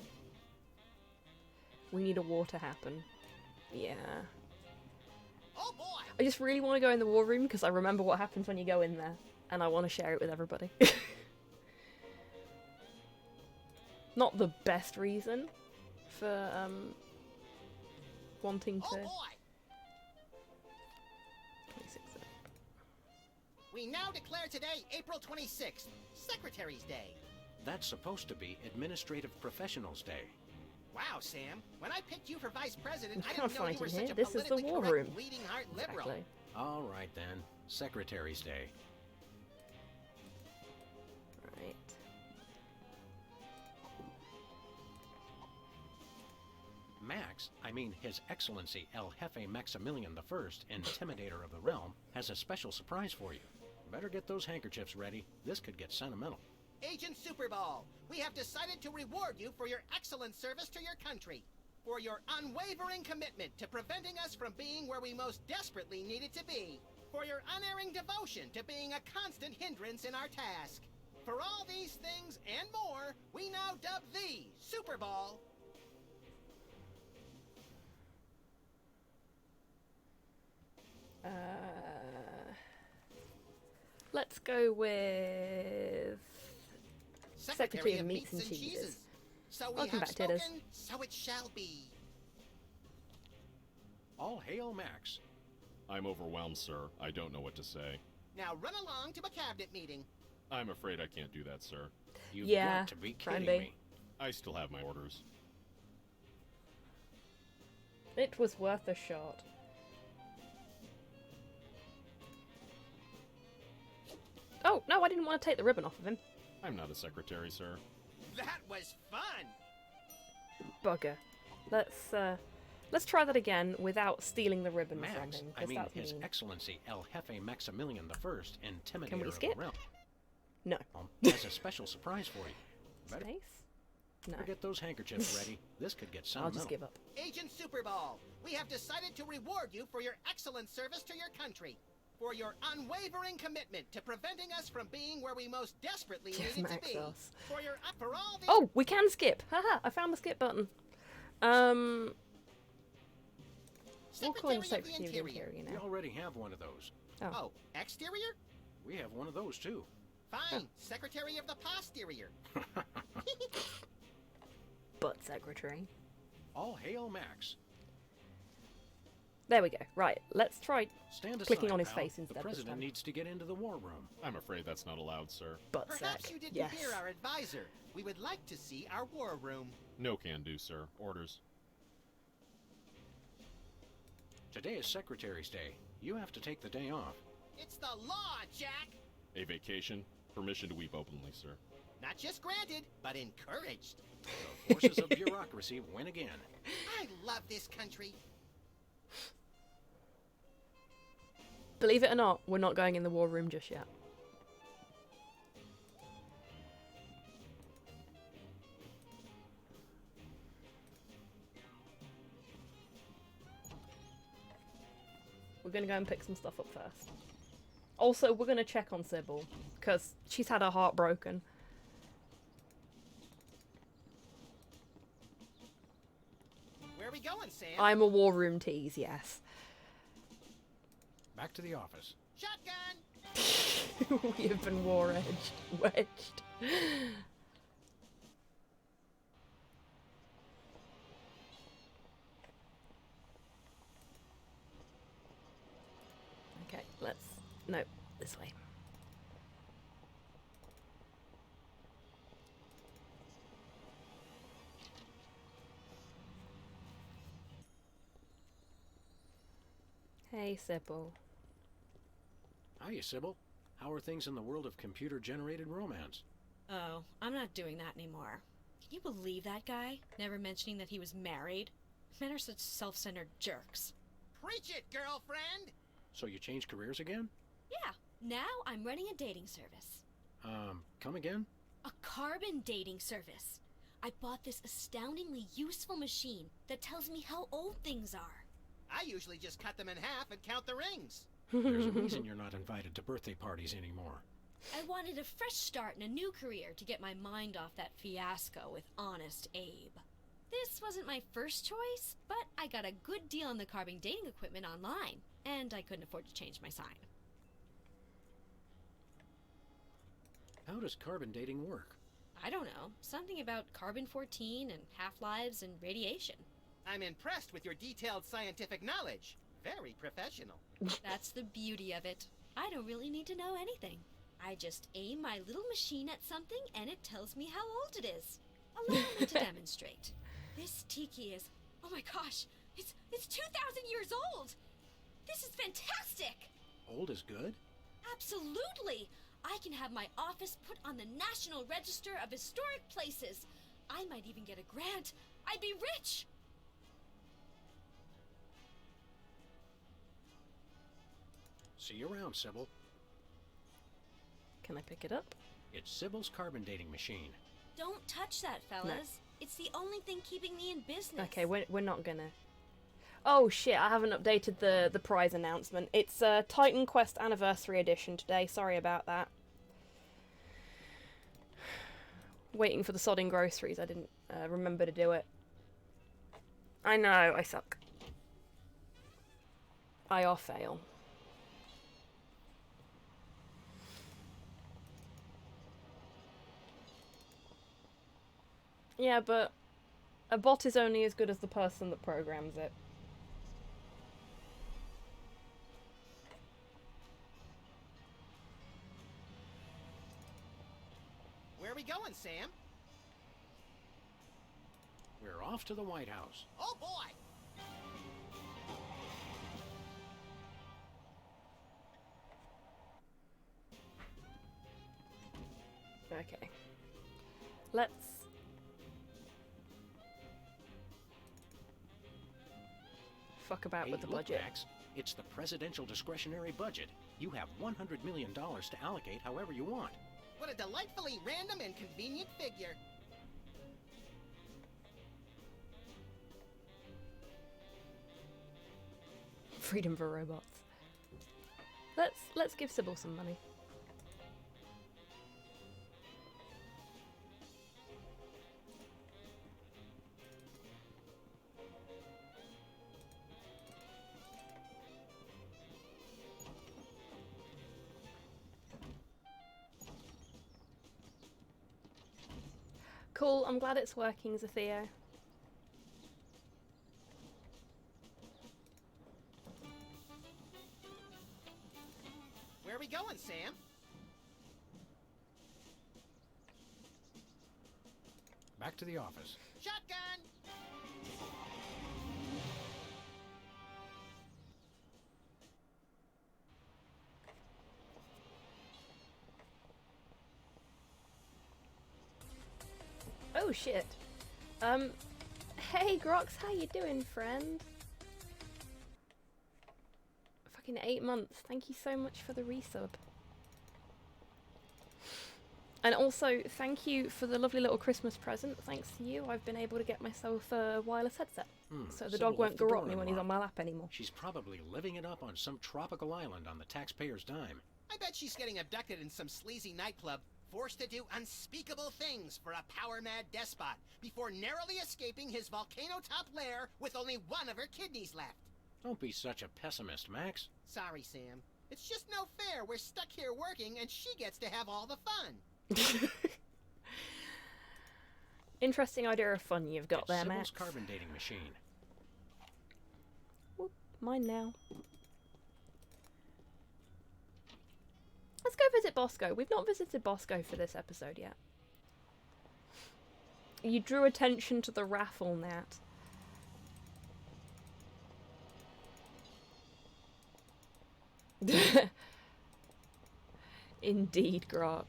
We need a war to happen. Yeah. Oh boy! I just really want to go in the war room because I remember what happens when you go in there. And I want to share it with everybody. Not the best reason for, wanting to... Oh boy! 26th. We now declare today, April 26th, Secretary's Day. That's supposed to be Administrative Professionals Day. Wow, Sam. When I picked you for vice president, We I can't didn't know you fight were in such here. a This is the politically war correct, room. bleeding heart liberal. Exactly. All right then, Secretary's Day. Right. Max, I mean His Excellency El Jefe Maximilian I, Intimidator of the Realm, has a special surprise for you. Better get those handkerchiefs ready. This could get sentimental. Agent Superball, we have decided to reward you for your excellent service to your country, for your unwavering commitment to preventing us from being where we most desperately needed to be, for your unerring devotion to being a constant hindrance in our task. For all these things and more, we now dub thee Superball. Let's go with Secretary of Meats and Cheeses. So we Welcome have back, Titters. spoken, so it shall be. All hail Max. I'm overwhelmed, sir. I don't know what to say. Now run along to a cabinet meeting. I'm afraid I can't do that, sir. You've Yeah, got to be try and kidding be. me. I still have my orders. It was worth a shot. Oh, no, I didn't want to take the ribbon off of him. I'm not a secretary, sir. That was fun. Bugger. Let's try that again without stealing the ribbon from Max, him, I because mean that's His mean. Excellency El Jefe Maximilian I, Intimidator Can we of skip? the Realm, No. has a special surprise for you. Better Space? No. get those handkerchiefs ready. This could get I'll sentimental. just give up. Agent Superball, we have decided to reward you for your excellent service to your country, for your unwavering commitment to preventing us from being where we most desperately Yes, needed to Max be. us. For your for all the Oh, we can skip! Haha, I found the skip button. We'll call him Secretary of the Interior We now. already have one of those. Oh, exterior? We have one of those too. Fine, Secretary of the Posterior. Butt Secretary. All hail Max. There we go. Right, let's try Stand aside, clicking on his pal. face The instead this president time. needs to get into the war room. I'm afraid that's not allowed, sir. Butt Perhaps Sec. you didn't Yes. hear our advisor. We would like to see our war room. No can do, sir. Orders. Today is Secretary's Day. You have to take the day off. It's the law, Jack! A vacation? Permission to weep openly, sir. Not just granted, but encouraged. The forces of bureaucracy win again. I love this country. Believe it or not, we're not going in the war room just yet. We're gonna go and pick some stuff up first. Also, we're gonna check on Sybil, because she's had her heart broken. Where are we going, Sam? I'm a war room tease, yes. Back to the office. Shotgun! We have been wedged. Okay, no, this way. Hey, Sybil. Hiya, Sybil. How are things in the world of computer-generated romance? Oh, I'm not doing that anymore. Can you believe that guy? Never mentioning that he was married? Men are such self-centered jerks. Preach it, girlfriend! So you changed careers again? Yeah, now I'm running a dating service. Come again? A carbon dating service. I bought this astoundingly useful machine that tells me how old things are. I usually just cut them in half and count the rings. There's a reason you're not invited to birthday parties anymore. I wanted a fresh start and a new career to get my mind off that fiasco with Honest Abe. This wasn't my first choice, but I got a good deal on the carbon dating equipment online, and I couldn't afford to change my sign. How does carbon dating work? I don't know. Something about carbon-14 and half-lives and radiation. I'm impressed with your detailed scientific knowledge. Very professional. That's the beauty of it. I don't really need to know anything. I just aim my little machine at something and it tells me how old it is. Allow me to demonstrate. This tiki is... oh my gosh! It's 2,000 years old! This is fantastic! Old is good? Absolutely! I can have my office put on the National Register of Historic Places. I might even get a grant. I'd be rich! See you around, Sybil. Can I pick it up? It's Sybil's carbon dating machine. Don't touch that, fellas. No. It's the only thing keeping me in business. Okay, we're not gonna... Oh shit, I haven't updated the prize announcement. It's Titan Quest Anniversary Edition today. Sorry about that. Waiting for the sodding groceries. I didn't remember to do it. I know, I suck. I or fail. Yeah, but a bot is only as good as the person that programs it. Where are we going, Sam? We're off to the White House. Oh boy! Okay. Let's... fuck about with the look, budget. Max, it's the presidential discretionary budget. You have $100 million to allocate however you want. What a delightfully random and convenient figure. Freedom for robots. Let's give Sybil some money. Cool, I'm glad it's working, Zatheo. Where are we going, Sam? Back to the office. Shotgun! Oh shit. Hey Grox, how you doing, friend? Fucking 8 months. Thank you so much for the resub. And also, thank you for the lovely little Christmas present. Thanks to you, I've been able to get myself a wireless headset. So the Sybil dog won't left the garrot door me when he's on unlocked. my lap anymore. She's probably living it up on some tropical island on the taxpayer's dime. I bet she's getting abducted in some sleazy nightclub, forced to do unspeakable things for a power-mad despot, before narrowly escaping his volcano-top lair with only one of her kidneys left. Don't be such a pessimist, Max. Sorry, Sam. It's just no fair. We're stuck here working, and she gets to have all the fun. Interesting idea of fun you've got It's there, Sybil's Max. carbon dating machine. Whoop, mine now. Let's go visit Bosco. We've not visited Bosco for this episode yet. You drew attention to the raffle, Nat. Indeed, Grox.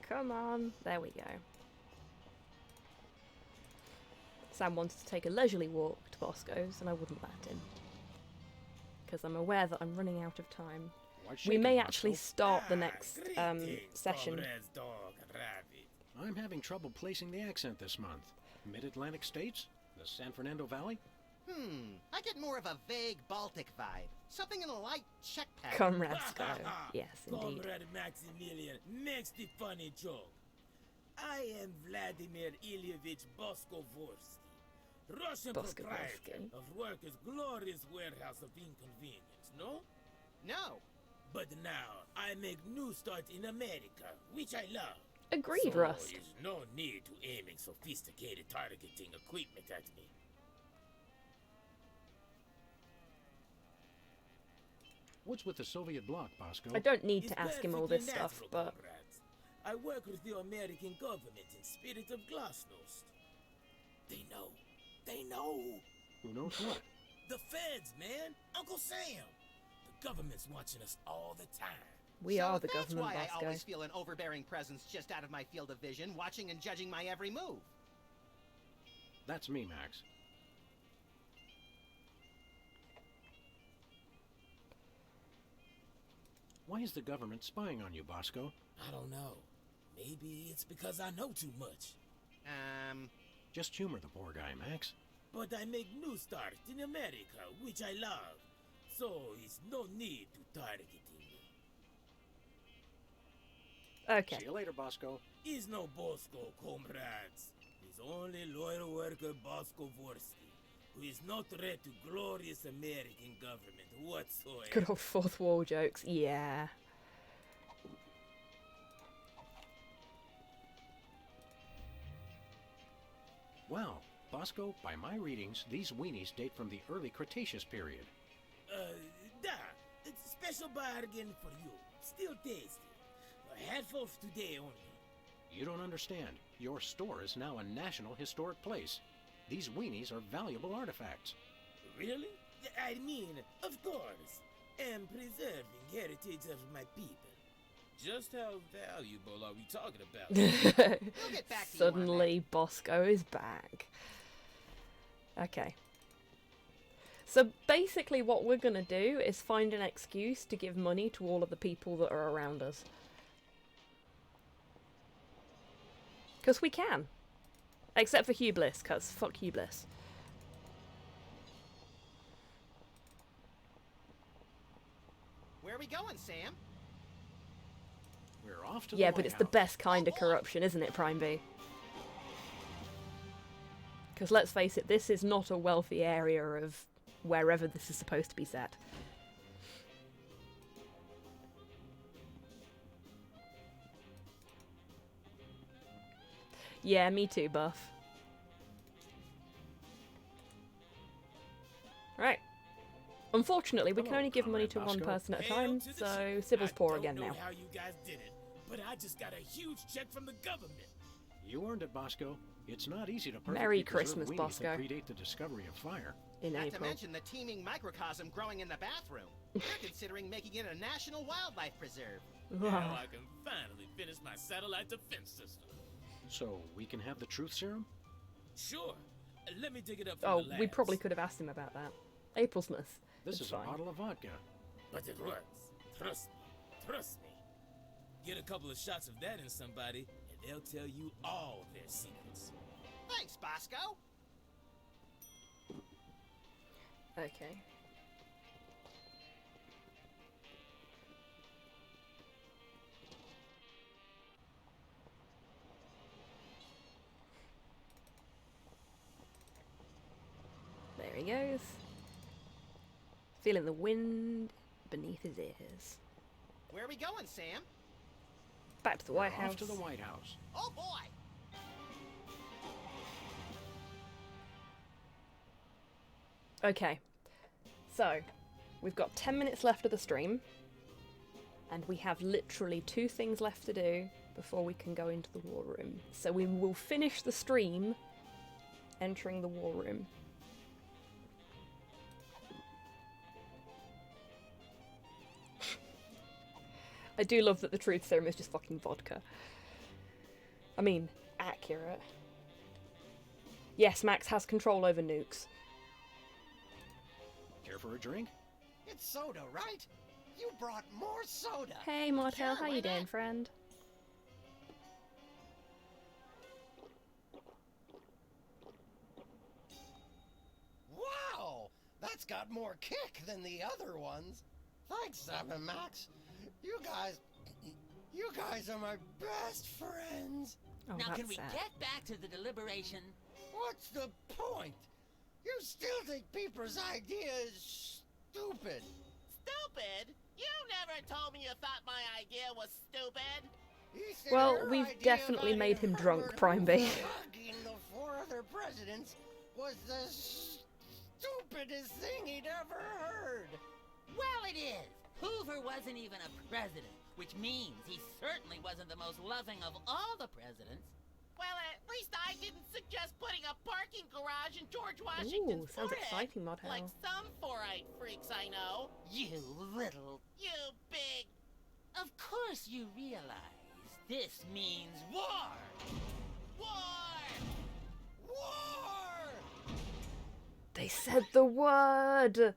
Come on. There we go. Sam wanted to take a leisurely walk to Bosco's, and I wouldn't let him. Because I'm aware that I'm running out of time. We may actually start the next session. I'm having trouble placing the accent this month. Mid-Atlantic states? The San Fernando Valley? I get more of a vague Baltic vibe. Something in a light Czech pattern. Comrade Sco. Yes, indeed. Comrade Maximilian makes the funny joke. I am Vladimir Ilyevich Boskovorsky, Russian proprietor of Workers' glorious warehouse of inconvenience, no? No. But now, I make new start in America, which I love. Agreed, so Rust. There's no need to aiming sophisticated targeting equipment at me. What's with the Soviet bloc, Bosco? I don't need to ask him all this stuff, but... Comrades. I work with the American government in spirit of glasnost. They know. They know. Who knows what? The feds, man. Uncle Sam. The government's watching us all the time. We are the government, That's why Bosco. I always feel an overbearing presence just out of my field of vision, watching and judging my every move. That's me, Max. Why is the government spying on you, Bosco? I don't know. Maybe it's because I know too much. Just humor the poor guy, Max. But I make new start in America, which I love. So it's no need to target me. Okay. See you later, Bosco. He's no Bosco, comrades. He's only loyal worker Bosco Vorsky, who is no threat to glorious American government whatsoever. Good old fourth wall jokes, yeah. Wow, Bosco, by my readings, these weenies date from the early Cretaceous period. It's a special bargain for you. Still tasty. A handful today only. You don't understand. Your store is now a national historic place. These weenies are valuable artifacts. Really? I mean, of course. Am preserving heritage of my people. Just how valuable are we talking about? We'll get back to Suddenly, Bosco is back. Okay. So basically what we're going to do is find an excuse to give money to all of the people that are around us. Because we can. Except for Hugh Bliss, because fuck Hugh Bliss. Where are we going, Sam? We're off to Yeah, the but White it's the House. best kind of corruption, isn't it, Prime B? Because let's face it, this is not a wealthy area of wherever this is supposed to be set. Yeah, me too, Buff. Right. Unfortunately, we can only give money to one person at a time, so Sybil's poor again now. How you guys did it, but I just got a huge check from the government. You earned it, Bosco. It's not easy to perfectly Merry preserve Christmas, weenies Bosco. that predate the discovery of fire. In Not April. to mention the teeming microcosm growing in the bathroom. We're considering making it a national wildlife preserve. Now I can finally finish my satellite defense system. So, we can have the truth serum? Sure. Let me dig it up from Oh, the we labs. probably could have asked him about that. April-smas. This It's is fine. a bottle of vodka. But it works. Trust me. Trust me. Get a couple of shots of that in somebody, and they'll tell you all their secrets. Thanks, Bosco. Okay. There he goes. Feeling the wind beneath his ears. Where are we going, Sam? Back to the White We're House. off to the White House. Oh boy! Okay, so we've got 10 minutes left of the stream, and we have literally 2 things left to do before we can go into the war room. So we will finish the stream entering the war room. I do love that the truth serum is just fucking vodka. I mean, accurate. Yes, Max has control over nukes. Care for a drink? It's soda, right? You brought more soda. Hey, Martel, how you doing, friend? Wow! That's got more kick than the other ones. Thanks, Sam and Max. You guys are my best friends. Oh, Now, that's can we sad. get back to the deliberation? What's the point? You still think Peeper's idea is stupid. Stupid? You never told me you thought my idea was stupid. He said Well, her we've idea definitely about made him drunk, Herbert Prime B. hugging the 4 other presidents was the stupidest thing he'd ever heard. Well, it is. Hoover wasn't even a president, which means he certainly wasn't the most loving of all the presidents. Well, at least I didn't suggest putting a parking garage in George Washington's Ooh, sounds forehead, exciting, Mod like Hell. some 4-eyed freaks I know. You little... You big... Of course you realize this means war! War! War! They said the word!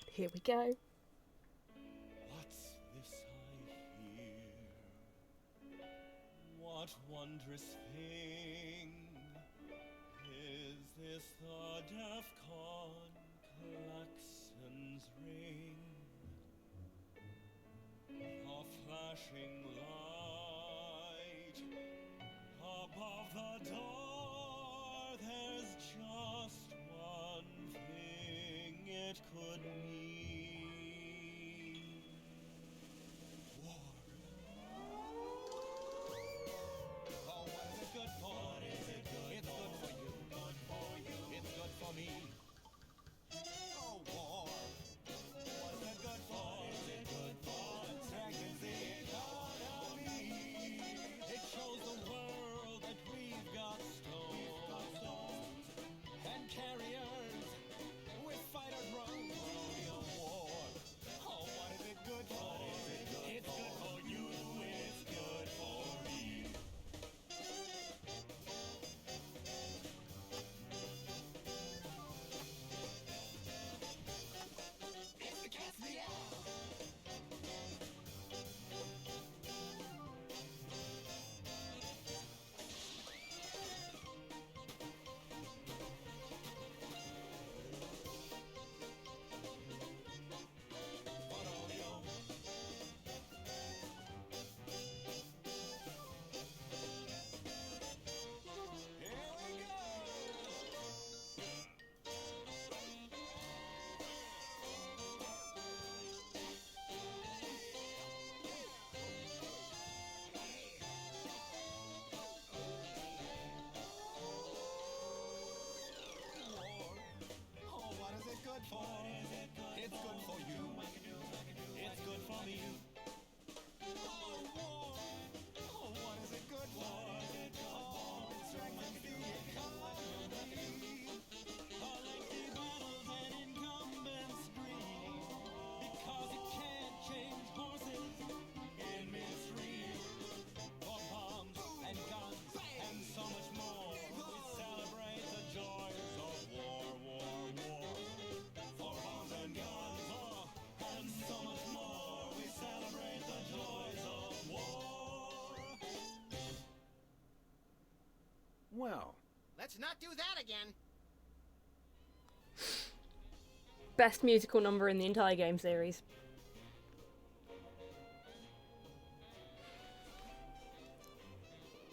Here we go. What's this I hear? What wondrous thing is this? The DEFCON klaxon's ring, a flashing light above the door. There's just one thing it could mean. War. Oh, what is it good for? What is it good it's for? Good for you. Good for you. It's good for me. Oh, war. What is it good for? What is it good for? Strengthens the economy. It shows the world that we've got stones and carriers with fighter drones. War. Oh, what is it good for? It's good for you. It's good for me. It's the cat's meow. Oh, what is it good for? It's good for you. It's good for me. Oh, war. Oh, what is it good for? Oh, it strengthens the economy. Lengthy battles and incumbents scream because you can't change horses in midstream. For bombs and guns and so much more, we celebrate the joys of war, war, war. For bombs and guns, and so much more, we celebrate the joys of war. Well, Let's not do that again. Best musical number in the entire game series.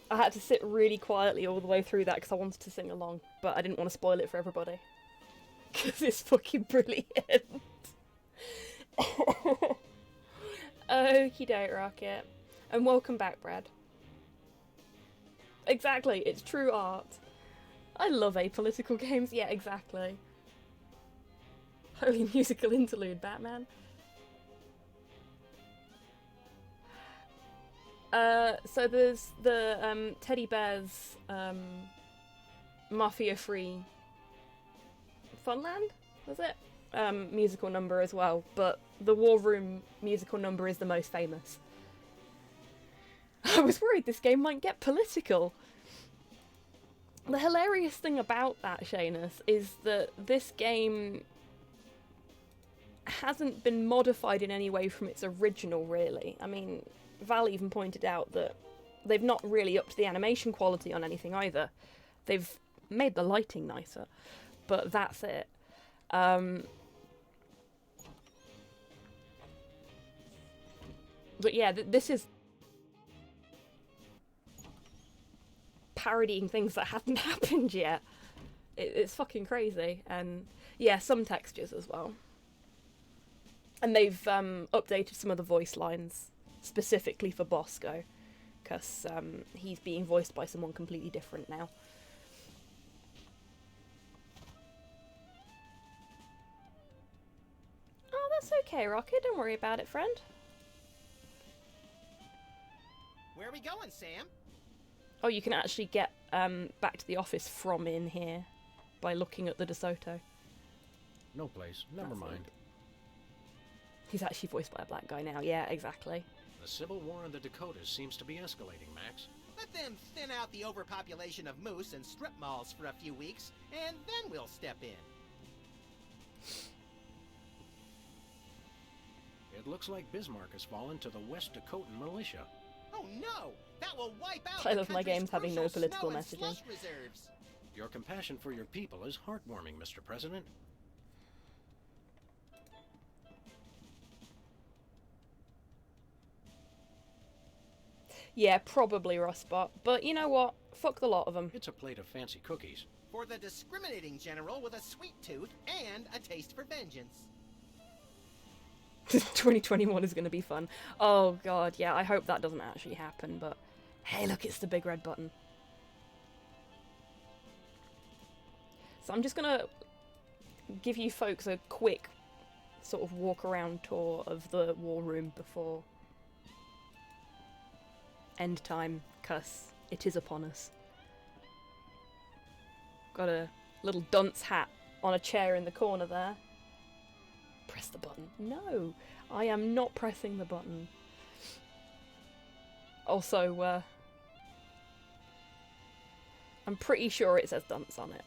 I had to sit really quietly all the way through that because I wanted to sing along, but I didn't want to spoil it for everybody. Because it's fucking brilliant. Okie doke, Rocket. And welcome back, Brad. Exactly, it's true art. I love apolitical games. Yeah, exactly. Holy musical interlude, Batman. So there's the teddy bears Mafia-free Funland, was it? Musical number as well, but the War Room musical number is the most famous. I was worried this game might get political. The hilarious thing about that, Seamus, is that this game hasn't been modified in any way from its original, really. I mean, Val even pointed out that they've not really upped the animation quality on anything either. They've made the lighting nicer, but that's it. But yeah, this is parodying things that hadn't happened yet. It's fucking crazy. And yeah, some textures as well. And they've updated some of the voice lines specifically for Bosco, because he's being voiced by someone completely different now. Oh, that's okay, Rocket. Don't worry about it, friend. Where are we going, Sam? Oh, you can actually get back to the office from in here by looking at the DeSoto. No place. Never mind. He's actually voiced by a black guy now. Yeah, exactly. The civil war in the Dakotas seems to be escalating, Max. Let them thin out the overpopulation of moose and strip malls for a few weeks, and then we'll step in. It looks like Bismarck has fallen to the West Dakotan militia. Oh no! That will wipe out I the love my country's games having no crucial political snow and messaging. slush reserves. Your compassion for your people is heartwarming, Mr. President. Yeah, probably Rustbot. But you know what? Fuck the lot of them. It's a plate of fancy cookies. For the discriminating general with a sweet tooth and a taste for vengeance. 2021 is going to be fun. Oh god, yeah, I hope that doesn't actually happen, but hey, look, it's the big red button. So I'm just going to give you folks a quick sort of walk around tour of the war room before end time, cause it is upon us. Got a little dunce hat on a chair in the corner there. Press the button. No, I am not pressing the button. Also, I'm pretty sure it says dunce on it.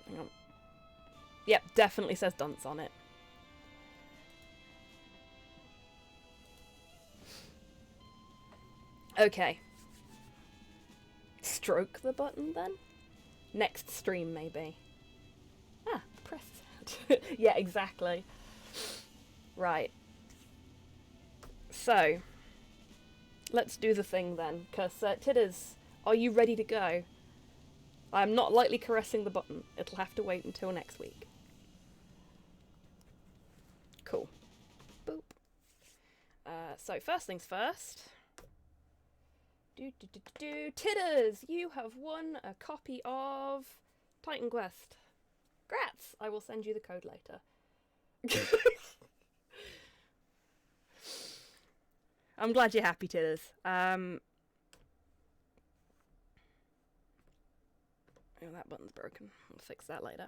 Hang on. Yep, definitely says dunce on it. Okay. Stroke the button then? Next stream, maybe. Ah, press that. Yeah, exactly. Right. So, let's do the thing then, because Tidders, are you ready to go? I'm not lightly caressing the button. It'll have to wait until next week. Cool. Boop. So, first things first. Tidders, you have won a copy of Titan Quest. Grats! I will send you the code later. I'm glad you're happy, Tidders. Oh, that button's broken. I'll fix that later.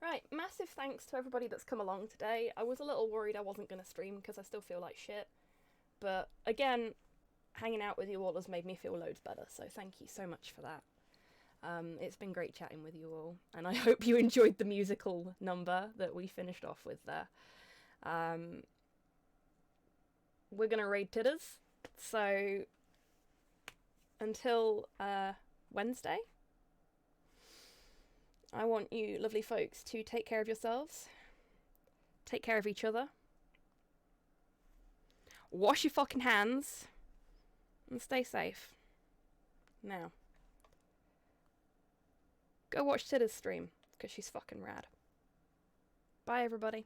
Right, massive thanks to everybody that's come along today. I was a little worried I wasn't going to stream because I still feel like shit. But again, hanging out with you all has made me feel loads better, so thank you so much for that. It's been great chatting with you all, and I hope you enjoyed the musical number that we finished off with there. We're going to raid Tidders, so until Wednesday, I want you lovely folks to take care of yourselves, take care of each other, wash your fucking hands, and stay safe. Now, go watch Tidders stream, because she's fucking rad. Bye, everybody.